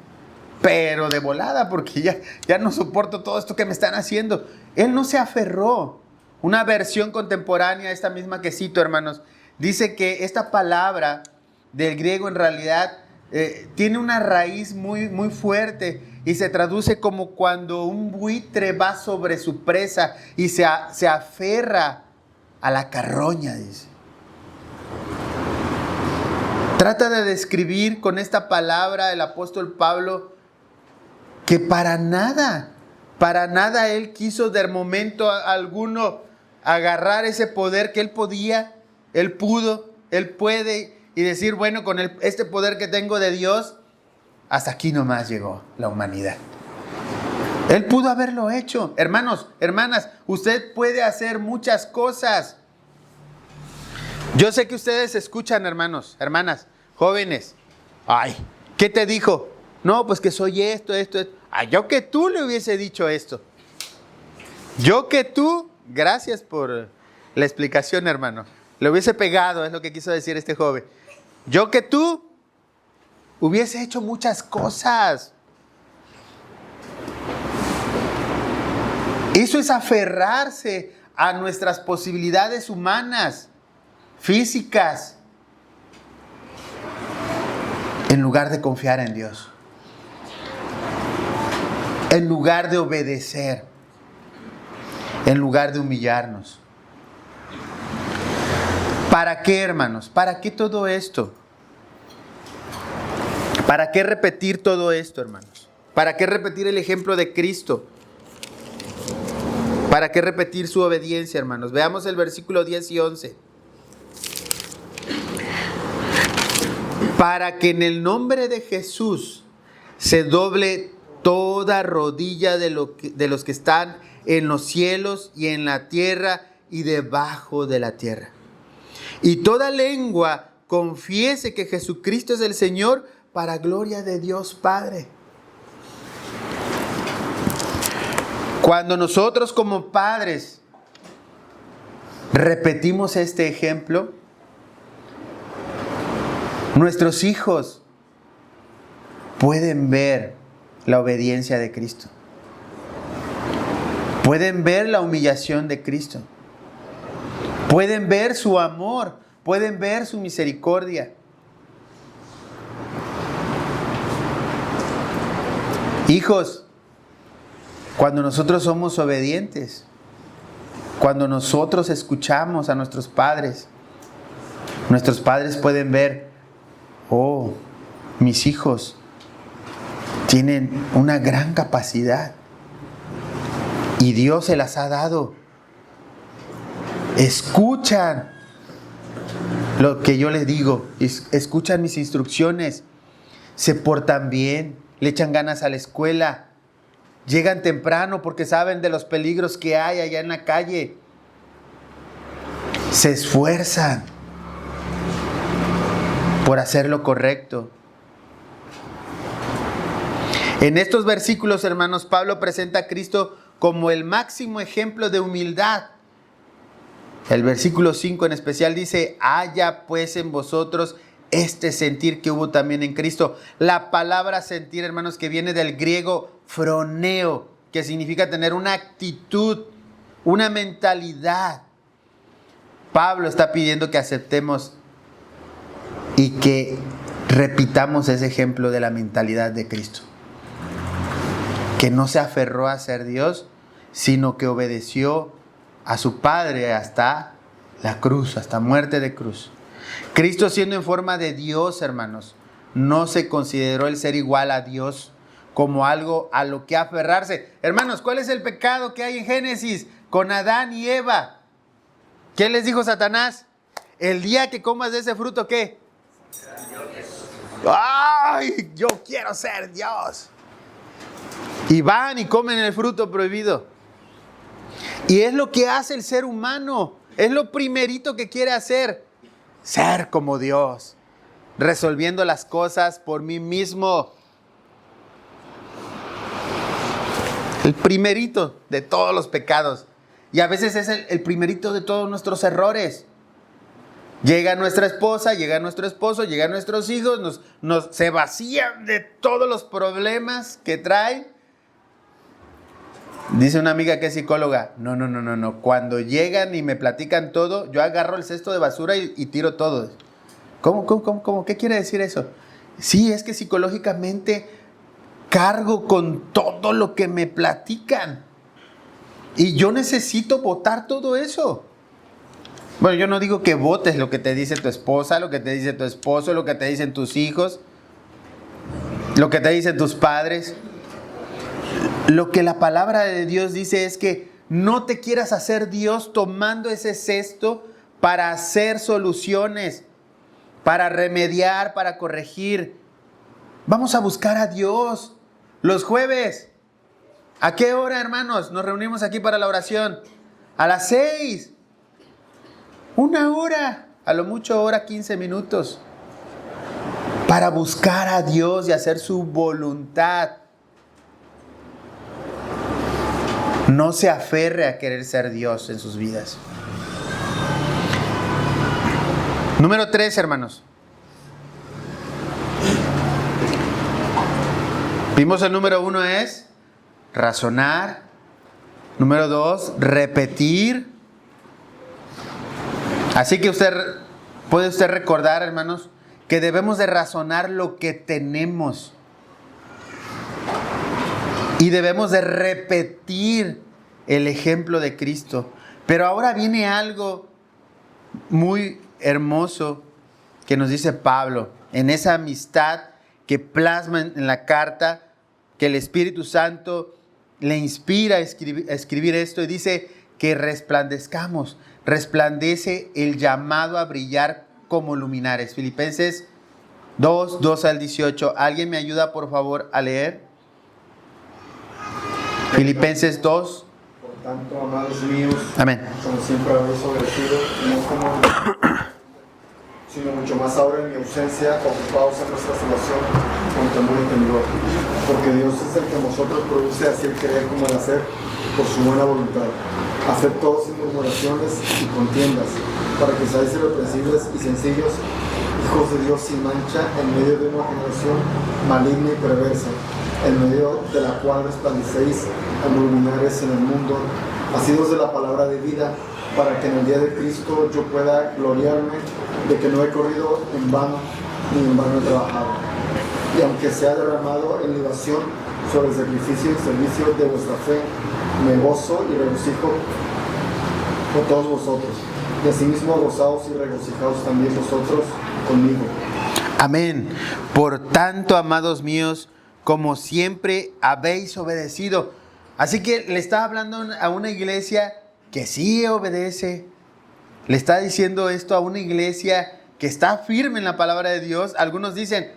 Pero de volada, porque ya no soporto todo esto que me están haciendo. Él no se aferró. Una versión contemporánea, esta misma que cito, hermanos, dice que esta palabra del griego en realidad tiene una raíz muy, muy fuerte y se traduce como cuando un buitre va sobre su presa y se aferra a la carroña, dice. Trata de describir con esta palabra el apóstol Pablo que para nada él quiso de momento alguno agarrar ese poder que él podía, él pudo, él puede y decir, bueno, con este poder que tengo de Dios, hasta aquí nomás llegó la humanidad. Él pudo haberlo hecho. Hermanos, hermanas, usted puede hacer muchas cosas. Yo sé que ustedes escuchan, hermanos, hermanas, jóvenes. Ay, ¿qué te dijo? No, pues que soy esto. Ay, yo que tú le hubiese dicho esto. Yo que tú, gracias por la explicación, hermano. Le hubiese pegado, es lo que quiso decir este joven. Yo que tú hubiese hecho muchas cosas. Eso es aferrarse a nuestras posibilidades humanas, físicas, en lugar de confiar en Dios. En lugar de obedecer. En lugar de humillarnos. ¿Para qué, hermanos? ¿Para qué todo esto? ¿Para qué repetir todo esto, hermanos? ¿Para qué repetir el ejemplo de Cristo? ¿Para qué repetir su obediencia, hermanos? Veamos el versículo 10 y 11. Para que en el nombre de Jesús se doble toda rodilla de los que están en los cielos y en la tierra y debajo de la tierra. Y toda lengua confiese que Jesucristo es el Señor, para gloria de Dios Padre. Cuando nosotros como padres repetimos este ejemplo, nuestros hijos pueden ver la obediencia de Cristo. Pueden ver la humillación de Cristo. Pueden ver su amor. Pueden ver su misericordia. Hijos, cuando nosotros somos obedientes, cuando nosotros escuchamos a nuestros padres pueden ver, oh, mis hijos tienen una gran capacidad y Dios se las ha dado. Escuchan lo que yo les digo, escuchan mis instrucciones, se portan bien, le echan ganas a la escuela, llegan temprano porque saben de los peligros que hay allá en la calle, se esfuerzan por hacer lo correcto. En estos versículos, hermanos, Pablo presenta a Cristo como el máximo ejemplo de humildad. El versículo 5 en especial dice: haya pues en vosotros este sentir que hubo también en Cristo. La palabra sentir, hermanos, que viene del griego phroneo, que significa tener una actitud, una mentalidad. Pablo está pidiendo que aceptemos y que repitamos ese ejemplo de la mentalidad de Cristo, que no se aferró a ser Dios, sino que obedeció a su Padre hasta la cruz, hasta muerte de cruz. Cristo, siendo en forma de Dios, hermanos, no se consideró el ser igual a Dios como algo a lo que aferrarse. Hermanos, ¿cuál es el pecado que hay en Génesis con Adán y Eva? ¿Qué les dijo Satanás? El día que comas de ese fruto, ¿qué? ¡Ay! Yo quiero ser Dios. Y van y comen el fruto prohibido. Y es lo que hace el ser humano. Es lo primerito que quiere hacer. Ser como Dios. Resolviendo las cosas por mí mismo. El primerito de todos los pecados. Y a veces es el primerito de todos nuestros errores. Llega nuestra esposa, llega nuestro esposo, llegan nuestros hijos, se vacían de todos los problemas que traen. Dice una amiga que es psicóloga: no. Cuando llegan y me platican todo, yo agarro el cesto de basura y tiro todo. ¿Cómo? ¿Qué quiere decir eso? Sí, es que psicológicamente cargo con todo lo que me platican. Y yo necesito botar todo eso. Bueno, yo no digo que botes lo que te dice tu esposa, lo que te dice tu esposo, lo que te dicen tus hijos, lo que te dicen tus padres. Lo que la palabra de Dios dice es que no te quieras hacer Dios tomando ese cesto para hacer soluciones, para remediar, para corregir. Vamos a buscar a Dios. Los jueves, ¿a qué hora, hermanos? Nos reunimos aquí para la oración. A las 6. 1 hora, a lo mucho hora 15 minutos. Para buscar a Dios y hacer su voluntad. No se aferre a querer ser Dios en sus vidas. Número 3, hermanos. Vimos el número 1 es razonar. Número 2, repetir. Así que puede usted recordar, hermanos, que debemos de razonar lo que tenemos. Y debemos de repetir el ejemplo de Cristo. Pero ahora viene algo muy hermoso que nos dice Pablo, en esa amistad que plasma en la carta, que el Espíritu Santo le inspira a escribir esto, y dice que resplandezcamos. Resplandece el llamado a brillar como luminares. Filipenses 2, 2 al 18. ¿Alguien me ayuda, por favor, a leer? Filipenses 2. Por tanto, amados míos, Amén. como siempre habéis obedecido, no como sino mucho más ahora en mi ausencia, ocupados en nuestra salvación con temor y temblor. Porque Dios es el que en vosotros produce así el querer como el hacer, por su buena voluntad. Haced todo sin murmuraciones y contiendas, para que seáis irreprensibles y sencillos, hijos de Dios sin mancha, en medio de una generación maligna y perversa, en medio de la cual resplandecéis como luminares en el mundo, asidos de la palabra de vida, para que en el día de Cristo yo pueda gloriarme de que no he corrido en vano, ni en vano he trabajado. Y aunque sea derramado en libación sobre el sacrificio y servicio de vuestra fe, me gozo y regocijo por todos vosotros. Y asimismo gozaos y regocijaos también vosotros conmigo. Amén. Por tanto, amados míos, como siempre habéis obedecido. Así que le está hablando a una iglesia que sí obedece. Le está diciendo esto a una iglesia que está firme en la palabra de Dios. Algunos dicen,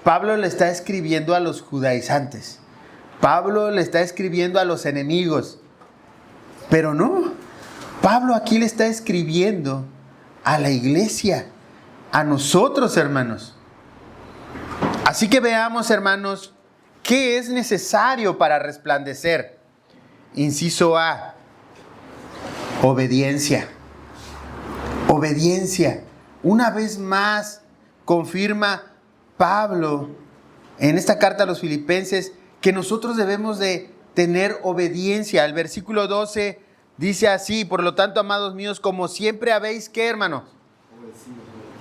Pablo le está escribiendo a los judaizantes. Pablo le está escribiendo a los enemigos. Pero no, Pablo aquí le está escribiendo a la iglesia, a nosotros, hermanos. Así que veamos, hermanos, ¿qué es necesario para resplandecer? Inciso A, obediencia. Obediencia. Una vez más confirma Pablo en esta carta a los Filipenses que nosotros debemos de tener obediencia. El versículo 12 dice así: por lo tanto, amados míos, como siempre habéis, ¿qué, hermanos?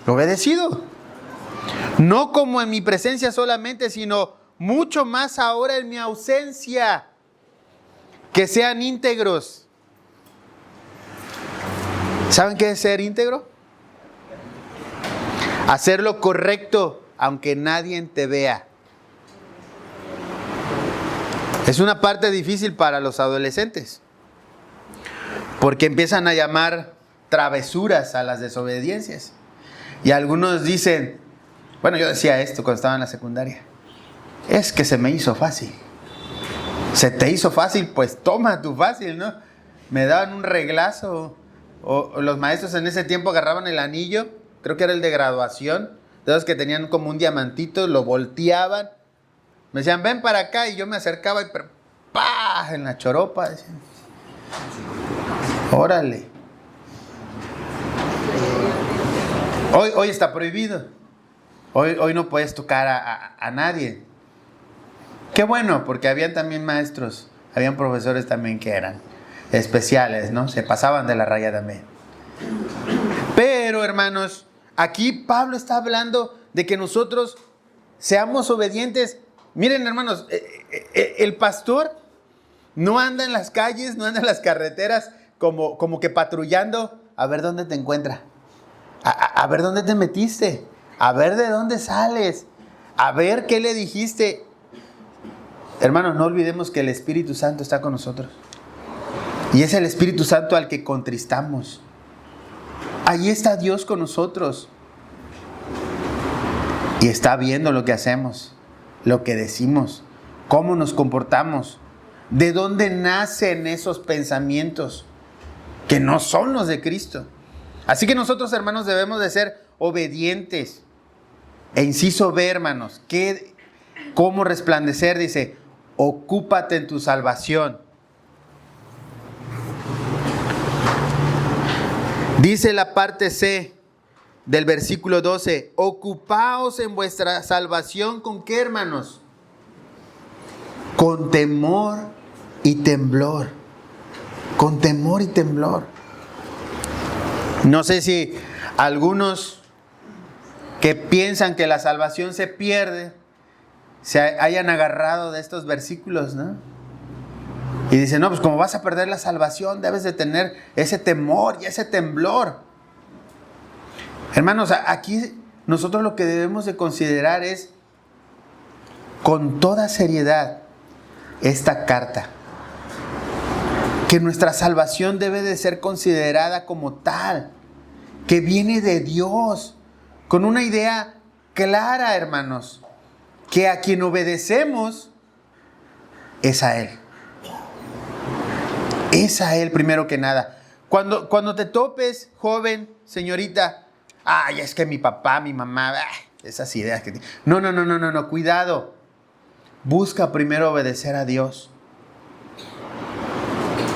Obedecido. No como en mi presencia solamente, sino mucho más ahora en mi ausencia. Que sean íntegros. ¿Saben qué es ser íntegro? Hacer lo correcto, aunque nadie te vea. Es una parte difícil para los adolescentes, porque empiezan a llamar travesuras a las desobediencias. Y algunos dicen, bueno, yo decía esto cuando estaba en la secundaria, es que se me hizo fácil. ¿Se te hizo fácil? Pues toma tu fácil, ¿no? Me daban un reglazo, o los maestros en ese tiempo agarraban el anillo, creo que era el de graduación, de esos que tenían como un diamantito, lo volteaban, me decían, ven para acá, y yo me acercaba y ¡pah! En la choropa, decían, órale. Hoy está prohibido. Hoy no puedes tocar a nadie. Qué bueno, porque habían también maestros, habían profesores también que eran especiales, ¿no? Se pasaban de la raya también. Pero, hermanos, aquí Pablo está hablando de que nosotros seamos obedientes. Miren, hermanos, el pastor no anda en las calles, no anda en las carreteras como que patrullando a ver dónde te encuentra, a ver dónde te metiste, a ver de dónde sales, a ver qué le dijiste. Hermanos, no olvidemos que el Espíritu Santo está con nosotros. Y es el Espíritu Santo al que contristamos. Ahí está Dios con nosotros. Y está viendo lo que hacemos, lo que decimos, cómo nos comportamos, de dónde nacen esos pensamientos que no son los de Cristo. Así que nosotros, hermanos, debemos de ser obedientes. E inciso B, hermanos, ¿cómo resplandecer? Dice, ocúpate en tu salvación. Dice la parte C del versículo 12, ocupaos en vuestra salvación, ¿con qué, hermanos? Con temor y temblor. Con temor y temblor. No sé si algunos que piensan que la salvación se pierde, se hayan agarrado de estos versículos, ¿no? Y dicen, no, pues como vas a perder la salvación, debes de tener ese temor y ese temblor. Hermanos, aquí nosotros lo que debemos de considerar es con toda seriedad esta carta. Que nuestra salvación debe de ser considerada como tal, que viene de Dios, con una idea clara, hermanos, que a quien obedecemos es a Él. Es a Él primero que nada. Cuando te topes, joven, señorita, ay, es que mi papá, mi mamá, esas ideas que... No, cuidado. Busca primero obedecer a Dios.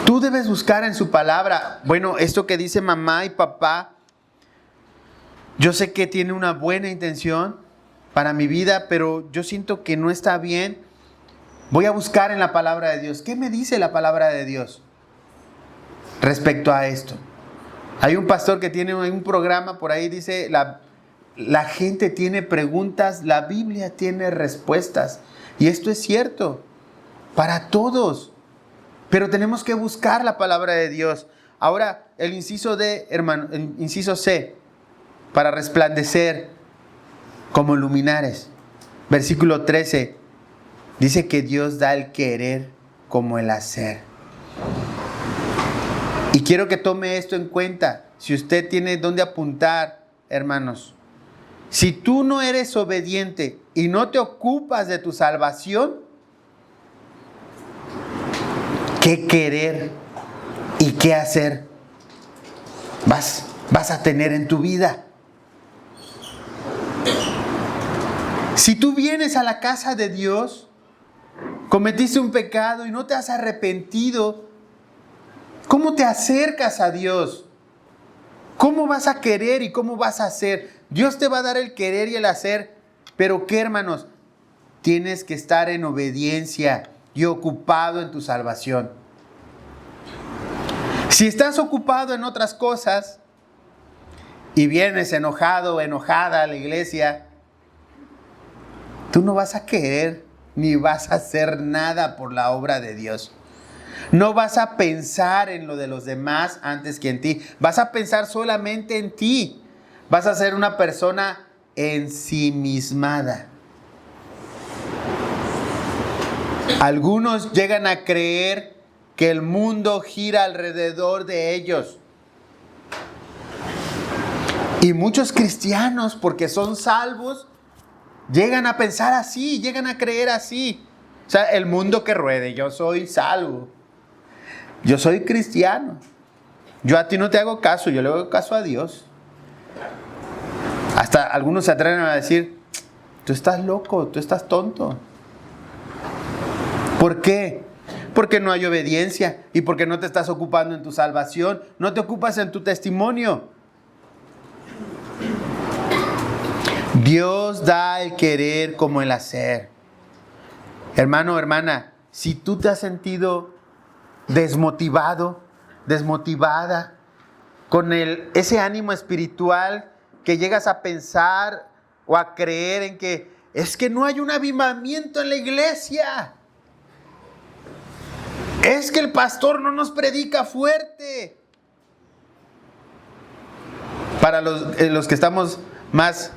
Tú debes buscar en su palabra. Bueno, esto que dice mamá y papá, yo sé que tiene una buena intención para mi vida, pero yo siento que no está bien. Voy a buscar en la palabra de Dios. ¿Qué me dice la palabra de Dios respecto a esto? Hay un pastor que tiene un programa por ahí, dice, la gente tiene preguntas, la Biblia tiene respuestas. Y esto es cierto para todos. Pero tenemos que buscar la palabra de Dios. Ahora, el inciso D, hermano, el inciso C, para resplandecer como luminares. Versículo 13, dice que Dios da el querer como el hacer. Y quiero que tome esto en cuenta. Si usted tiene dónde apuntar, hermanos. Si tú no eres obediente y no te ocupas de tu salvación, ¿qué querer y qué hacer vas a tener en tu vida? Si tú vienes a la casa de Dios, cometiste un pecado y no te has arrepentido, ¿cómo te acercas a Dios? ¿Cómo vas a querer y cómo vas a hacer? Dios te va a dar el querer y el hacer, pero ¿qué, hermanos? Tienes que estar en obediencia y ocupado en tu salvación. Si estás ocupado en otras cosas y vienes enojado o enojada a la iglesia, tú no vas a querer ni vas a hacer nada por la obra de Dios. No vas a pensar en lo de los demás antes que en ti. Vas a pensar solamente en ti. Vas a ser una persona ensimismada. Algunos llegan a creer que el mundo gira alrededor de ellos. Y muchos cristianos, porque son salvos, llegan a pensar así, llegan a creer así. O sea, el mundo que ruede, yo soy salvo. Yo soy cristiano. Yo a ti no te hago caso, yo le hago caso a Dios. Hasta algunos se atreven a decir, tú estás loco, tú estás tonto. ¿Por qué? Porque no hay obediencia y porque no te estás ocupando en tu salvación, no te ocupas en tu testimonio. Dios da el querer como el hacer. Hermano, hermana, si tú te has sentido desmotivado, desmotivada, con ese ánimo espiritual que llegas a pensar o a creer en que es que no hay un avivamiento en la iglesia. Es que el pastor no nos predica fuerte. Para los que estamos más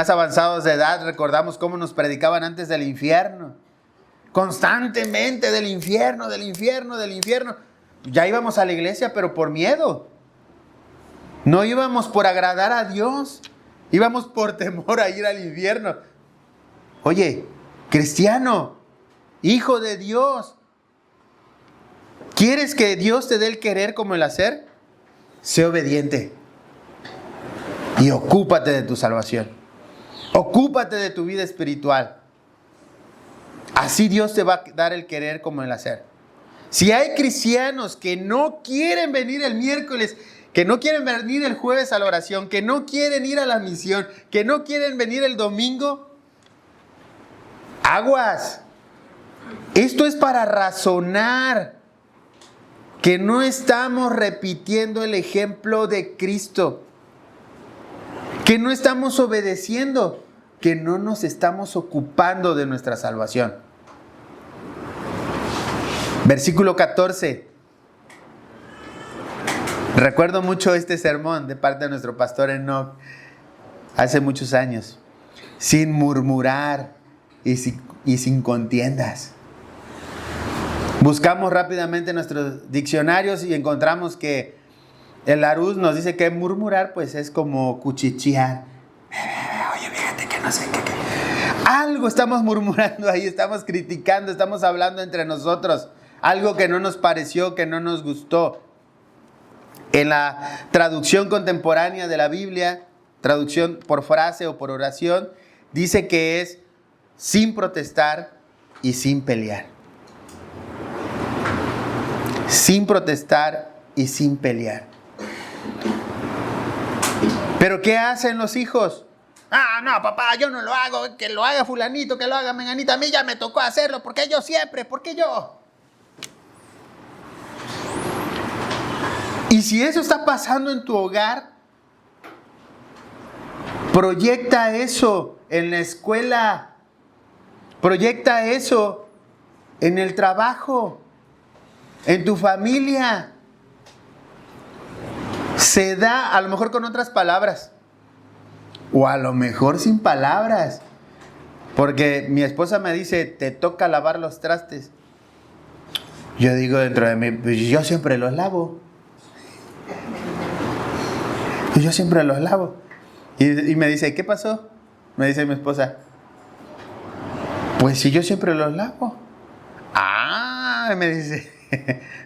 avanzados de edad, recordamos cómo nos predicaban antes del infierno. Constantemente del infierno, del infierno, del infierno. Ya íbamos a la iglesia, pero por miedo. No íbamos por agradar a Dios. Íbamos por temor a ir al infierno. Oye, cristiano, hijo de Dios, ¿quieres que Dios te dé el querer como el hacer? Sé obediente. Y ocúpate de tu salvación. Ocúpate de tu vida espiritual. Así Dios te va a dar el querer como el hacer. Si hay cristianos que no quieren venir el miércoles, que no quieren venir el jueves a la oración, que no quieren ir a la misión, que no quieren venir el domingo, aguas. Esto es para razonar que no estamos repitiendo el ejemplo de Cristo, que no estamos obedeciendo, que no nos estamos ocupando de nuestra salvación. Versículo 14. Recuerdo mucho este sermón de parte de nuestro pastor Enoch. hace muchos años, sin murmurar y sin contiendas. Buscamos rápidamente nuestros diccionarios y encontramos que el Larousse nos dice que murmurar pues es como cuchichear. Oye, fíjate que no sé qué. Algo estamos murmurando ahí, estamos criticando, estamos hablando entre nosotros. Algo que no nos pareció, que no nos gustó. En la traducción contemporánea de la Biblia, traducción por frase o por oración, dice que es sin protestar y sin pelear. Sin protestar y sin pelear. ¿Pero qué hacen los hijos? Ah, no, papá, yo no lo hago, que lo haga fulanito, que lo haga menganita, a mí ya me tocó hacerlo, porque yo siempre, porque yo. Y si eso está pasando en tu hogar, proyecta eso en la escuela, proyecta eso en el trabajo, en tu familia. Se da a lo mejor con otras palabras, o a lo mejor sin palabras, porque mi esposa me dice, te toca lavar los trastes. Yo digo dentro de mí, pues yo siempre los lavo. Yo siempre los lavo. Y me dice, ¿qué pasó? Me dice mi esposa, pues si yo siempre los lavo. Ah, me dice,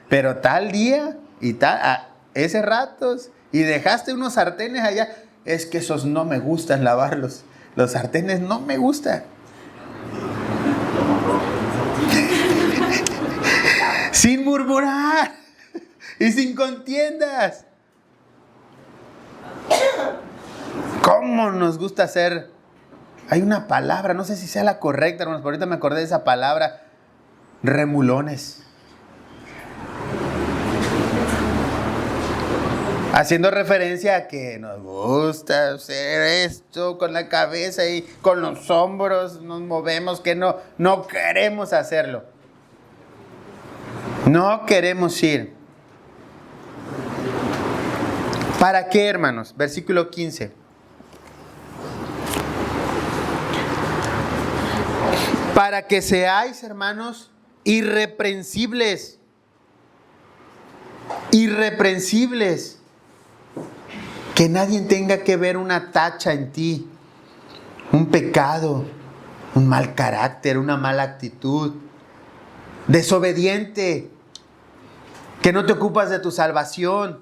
pero tal día y tal, ese ratos, y dejaste unos sartenes allá. Es que esos no me gustan lavarlos. Los sartenes no me gustan. Sin murmurar y sin contiendas. ¿Cómo nos gusta hacer? Hay una palabra, no sé si sea la correcta, hermanos, pero ahorita me acordé de esa palabra. Remulones. Haciendo referencia a que nos gusta hacer esto con la cabeza y con los hombros, nos movemos, que no queremos hacerlo. No queremos ir. ¿Para qué, hermanos? Versículo 15. Para que seáis, hermanos, irreprensibles. Irreprensibles. Que nadie tenga que ver una tacha en ti, un pecado, un mal carácter, una mala actitud, desobediente, que no te ocupas de tu salvación.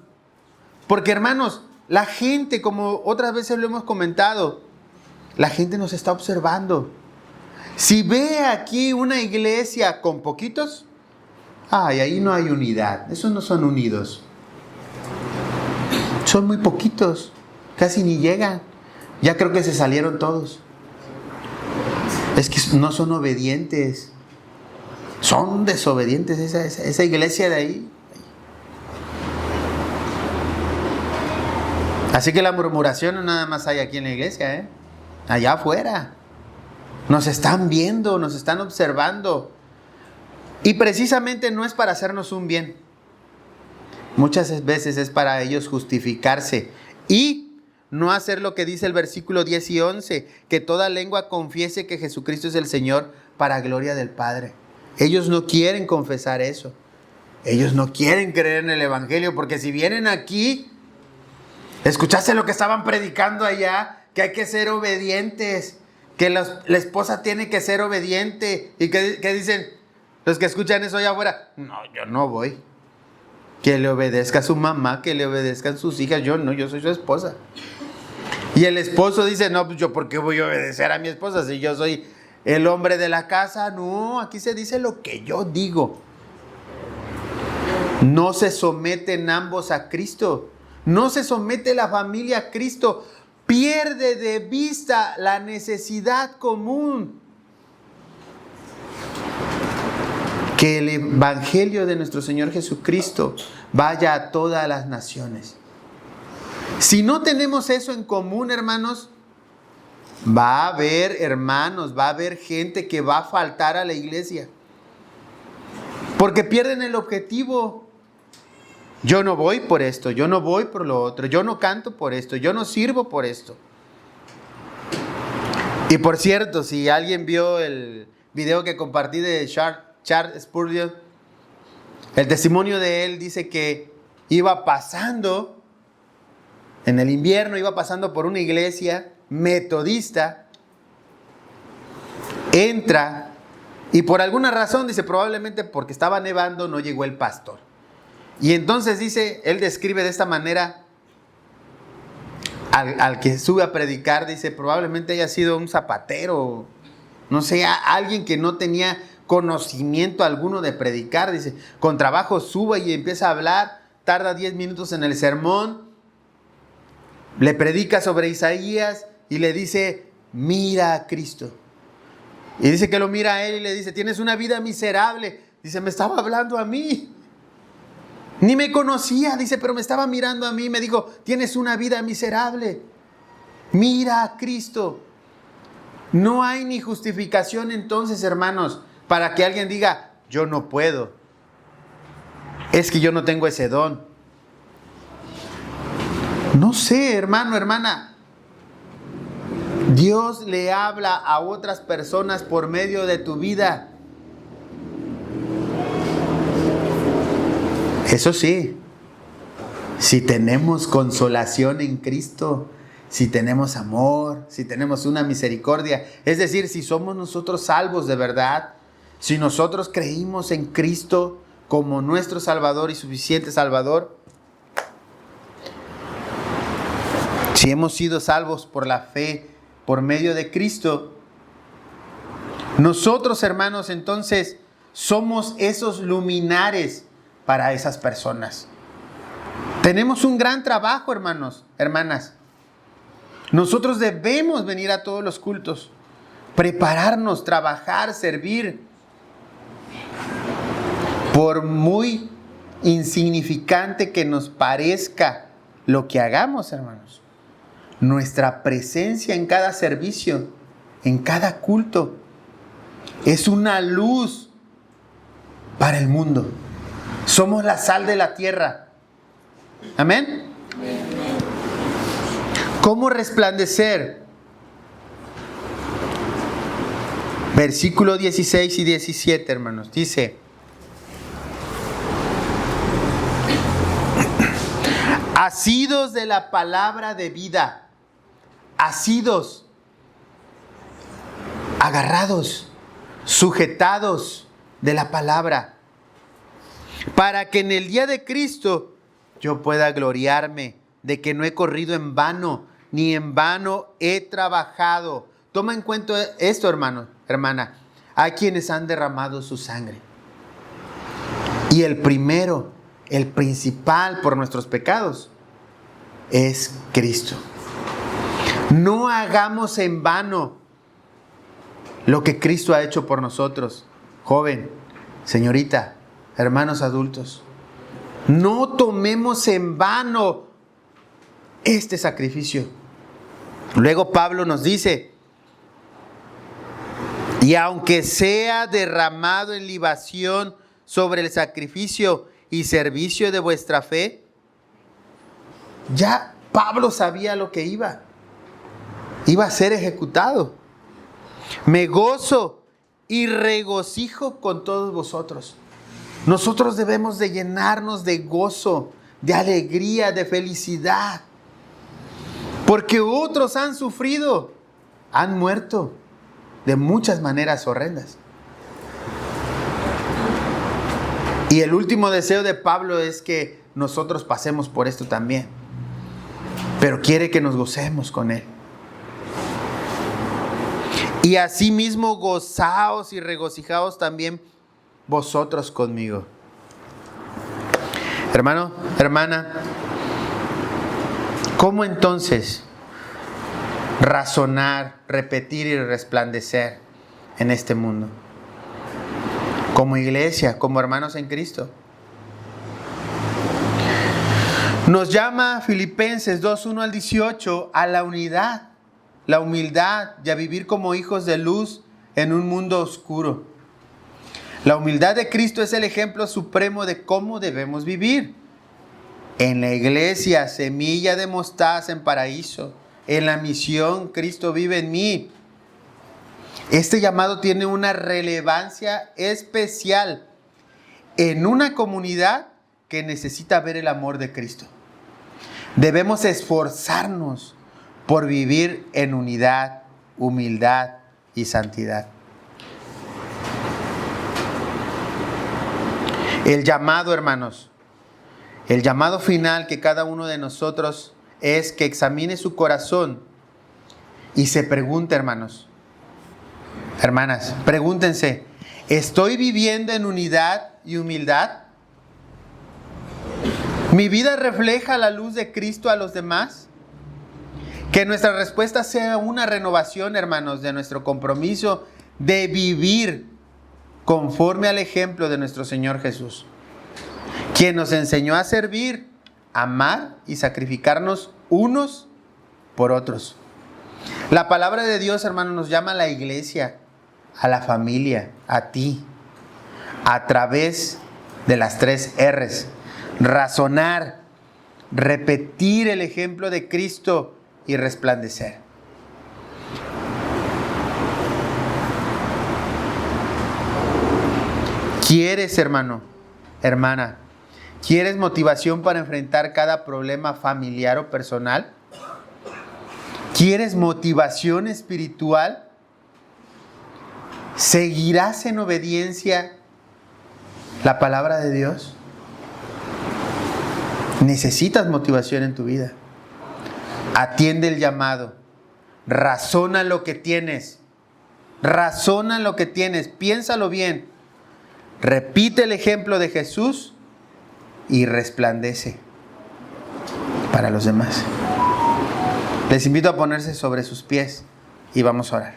Porque, hermanos, la gente, como otras veces lo hemos comentado, la gente nos está observando. Si ve aquí una iglesia con poquitos, ahí no hay unidad, esos no son unidos. Son muy poquitos, casi ni llegan. Ya creo que se salieron todos. Es que no son obedientes. Son desobedientes esa iglesia de ahí. Así que la murmuración no nada más hay aquí en la iglesia, allá afuera. Nos están viendo, nos están observando. Y precisamente no es para hacernos un bien. Muchas veces es para ellos justificarse y no hacer lo que dice el versículo 10 y 11, que toda lengua confiese que Jesucristo es el Señor para gloria del Padre. Ellos no quieren confesar eso. Ellos no quieren creer en el Evangelio, porque si vienen aquí, escuchaste lo que estaban predicando allá, que hay que ser obedientes, que la esposa tiene que ser obediente. ¿Y qué dicen los que escuchan eso allá afuera? No, yo no voy. Que le obedezca a su mamá, que le obedezcan sus hijas. Yo no, yo soy su esposa. Y el esposo dice, no, pues yo ¿por qué voy a obedecer a mi esposa si yo soy el hombre de la casa? No, aquí se dice lo que yo digo. No se someten ambos a Cristo. No se somete la familia a Cristo. Pierde de vista la necesidad común. Que el Evangelio de nuestro Señor Jesucristo vaya a todas las naciones. Si no tenemos eso en común, hermanos, va a haber hermanos, va a haber gente que va a faltar a la iglesia. Porque pierden el objetivo. Yo no voy por esto, yo no voy por lo otro, yo no canto por esto, yo no sirvo por esto. Y por cierto, si alguien vio el video que compartí de Charles Spurgeon, el testimonio de él dice que iba pasando, en el invierno, iba pasando por una iglesia metodista, entra y por alguna razón, dice, probablemente porque estaba nevando, no llegó el pastor. Y entonces dice, él describe de esta manera al que sube a predicar, dice, probablemente haya sido un zapatero, no sé, alguien que no tenía conocimiento alguno de predicar, dice, con trabajo sube y empieza a hablar, tarda 10 minutos en el sermón, le predica sobre Isaías y le dice, mira a Cristo. Y dice que lo mira a él y le dice, tienes una vida miserable. Dice, me estaba hablando a mí. Ni me conocía, dice, pero me estaba mirando a mí. Me dijo, tienes una vida miserable. Mira a Cristo. No hay ni justificación entonces, hermanos, para que alguien diga, yo no puedo. Es que yo no tengo ese don. No sé, hermano, hermana. Dios le habla a otras personas por medio de tu vida. Eso sí, si tenemos consolación en Cristo, si tenemos amor, si tenemos una misericordia, es decir, si somos nosotros salvos de verdad, si nosotros creímos en Cristo como nuestro Salvador y suficiente Salvador, si hemos sido salvos por la fe, por medio de Cristo, nosotros, hermanos, entonces somos esos luminares para esas personas. Tenemos un gran trabajo, hermanos, hermanas. Nosotros debemos venir a todos los cultos, prepararnos, trabajar, servir. Por muy insignificante que nos parezca lo que hagamos, hermanos, nuestra presencia en cada servicio, en cada culto, es una luz para el mundo. Somos la sal de la tierra. Amén. ¿Cómo resplandecer? Versículo 16 y 17, hermanos. Dice, asidos de la palabra de vida, asidos, agarrados, sujetados de la palabra, para que en el día de Cristo yo pueda gloriarme de que no he corrido en vano, ni en vano he trabajado. Toma en cuenta esto, hermano, hermana. Hay quienes han derramado su sangre. Y el primero, el principal por nuestros pecados, es Cristo. No hagamos en vano lo que Cristo ha hecho por nosotros. Joven, señorita, hermanos adultos, no tomemos en vano este sacrificio. Luego Pablo nos dice, y aunque sea derramado en libación sobre el sacrificio y servicio de vuestra fe, ya Pablo sabía lo que iba a ser ejecutado. Me gozo y regocijo con todos vosotros. Nosotros debemos de llenarnos de gozo, de alegría, de felicidad. Porque otros han sufrido, han muerto de muchas maneras horrendas. Y el último deseo de Pablo es que nosotros pasemos por esto también. Pero quiere que nos gocemos con él. Y asimismo gozaos y regocijaos también vosotros conmigo. Hermano, hermana, ¿cómo entonces razonar, repetir y resplandecer en este mundo? Como iglesia, como hermanos en Cristo. Nos llama Filipenses 2:1 al 18 a la unidad, la humildad y a vivir como hijos de luz en un mundo oscuro. La humildad de Cristo es el ejemplo supremo de cómo debemos vivir. En la iglesia, semilla de mostaza en paraíso. En la misión, Cristo vive en mí. Este llamado tiene una relevancia especial en una comunidad que necesita ver el amor de Cristo. Debemos esforzarnos por vivir en unidad, humildad y santidad. El llamado, hermanos, el llamado final que cada uno de nosotros es que examine su corazón y se pregunte, hermanos, hermanas, pregúntense, ¿estoy viviendo en unidad y humildad? ¿Mi vida refleja la luz de Cristo a los demás? Que nuestra respuesta sea una renovación, hermanos, de nuestro compromiso de vivir conforme al ejemplo de nuestro Señor Jesús, quien nos enseñó a servir, amar y sacrificarnos unos por otros. La palabra de Dios, hermanos, nos llama a la iglesia, a la familia, a ti, a través de las 3 R's. Razonar, repetir el ejemplo de Cristo y resplandecer. ¿Quieres, hermano, hermana? ¿Quieres motivación para enfrentar cada problema familiar o personal? ¿Quieres motivación espiritual? ¿Seguirás en obediencia la palabra de Dios? Necesitas motivación en tu vida. Atiende el llamado. Razona lo que tienes. Razona lo que tienes. Piénsalo bien. Repite el ejemplo de Jesús y resplandece para los demás. Les invito a ponerse sobre sus pies y vamos a orar.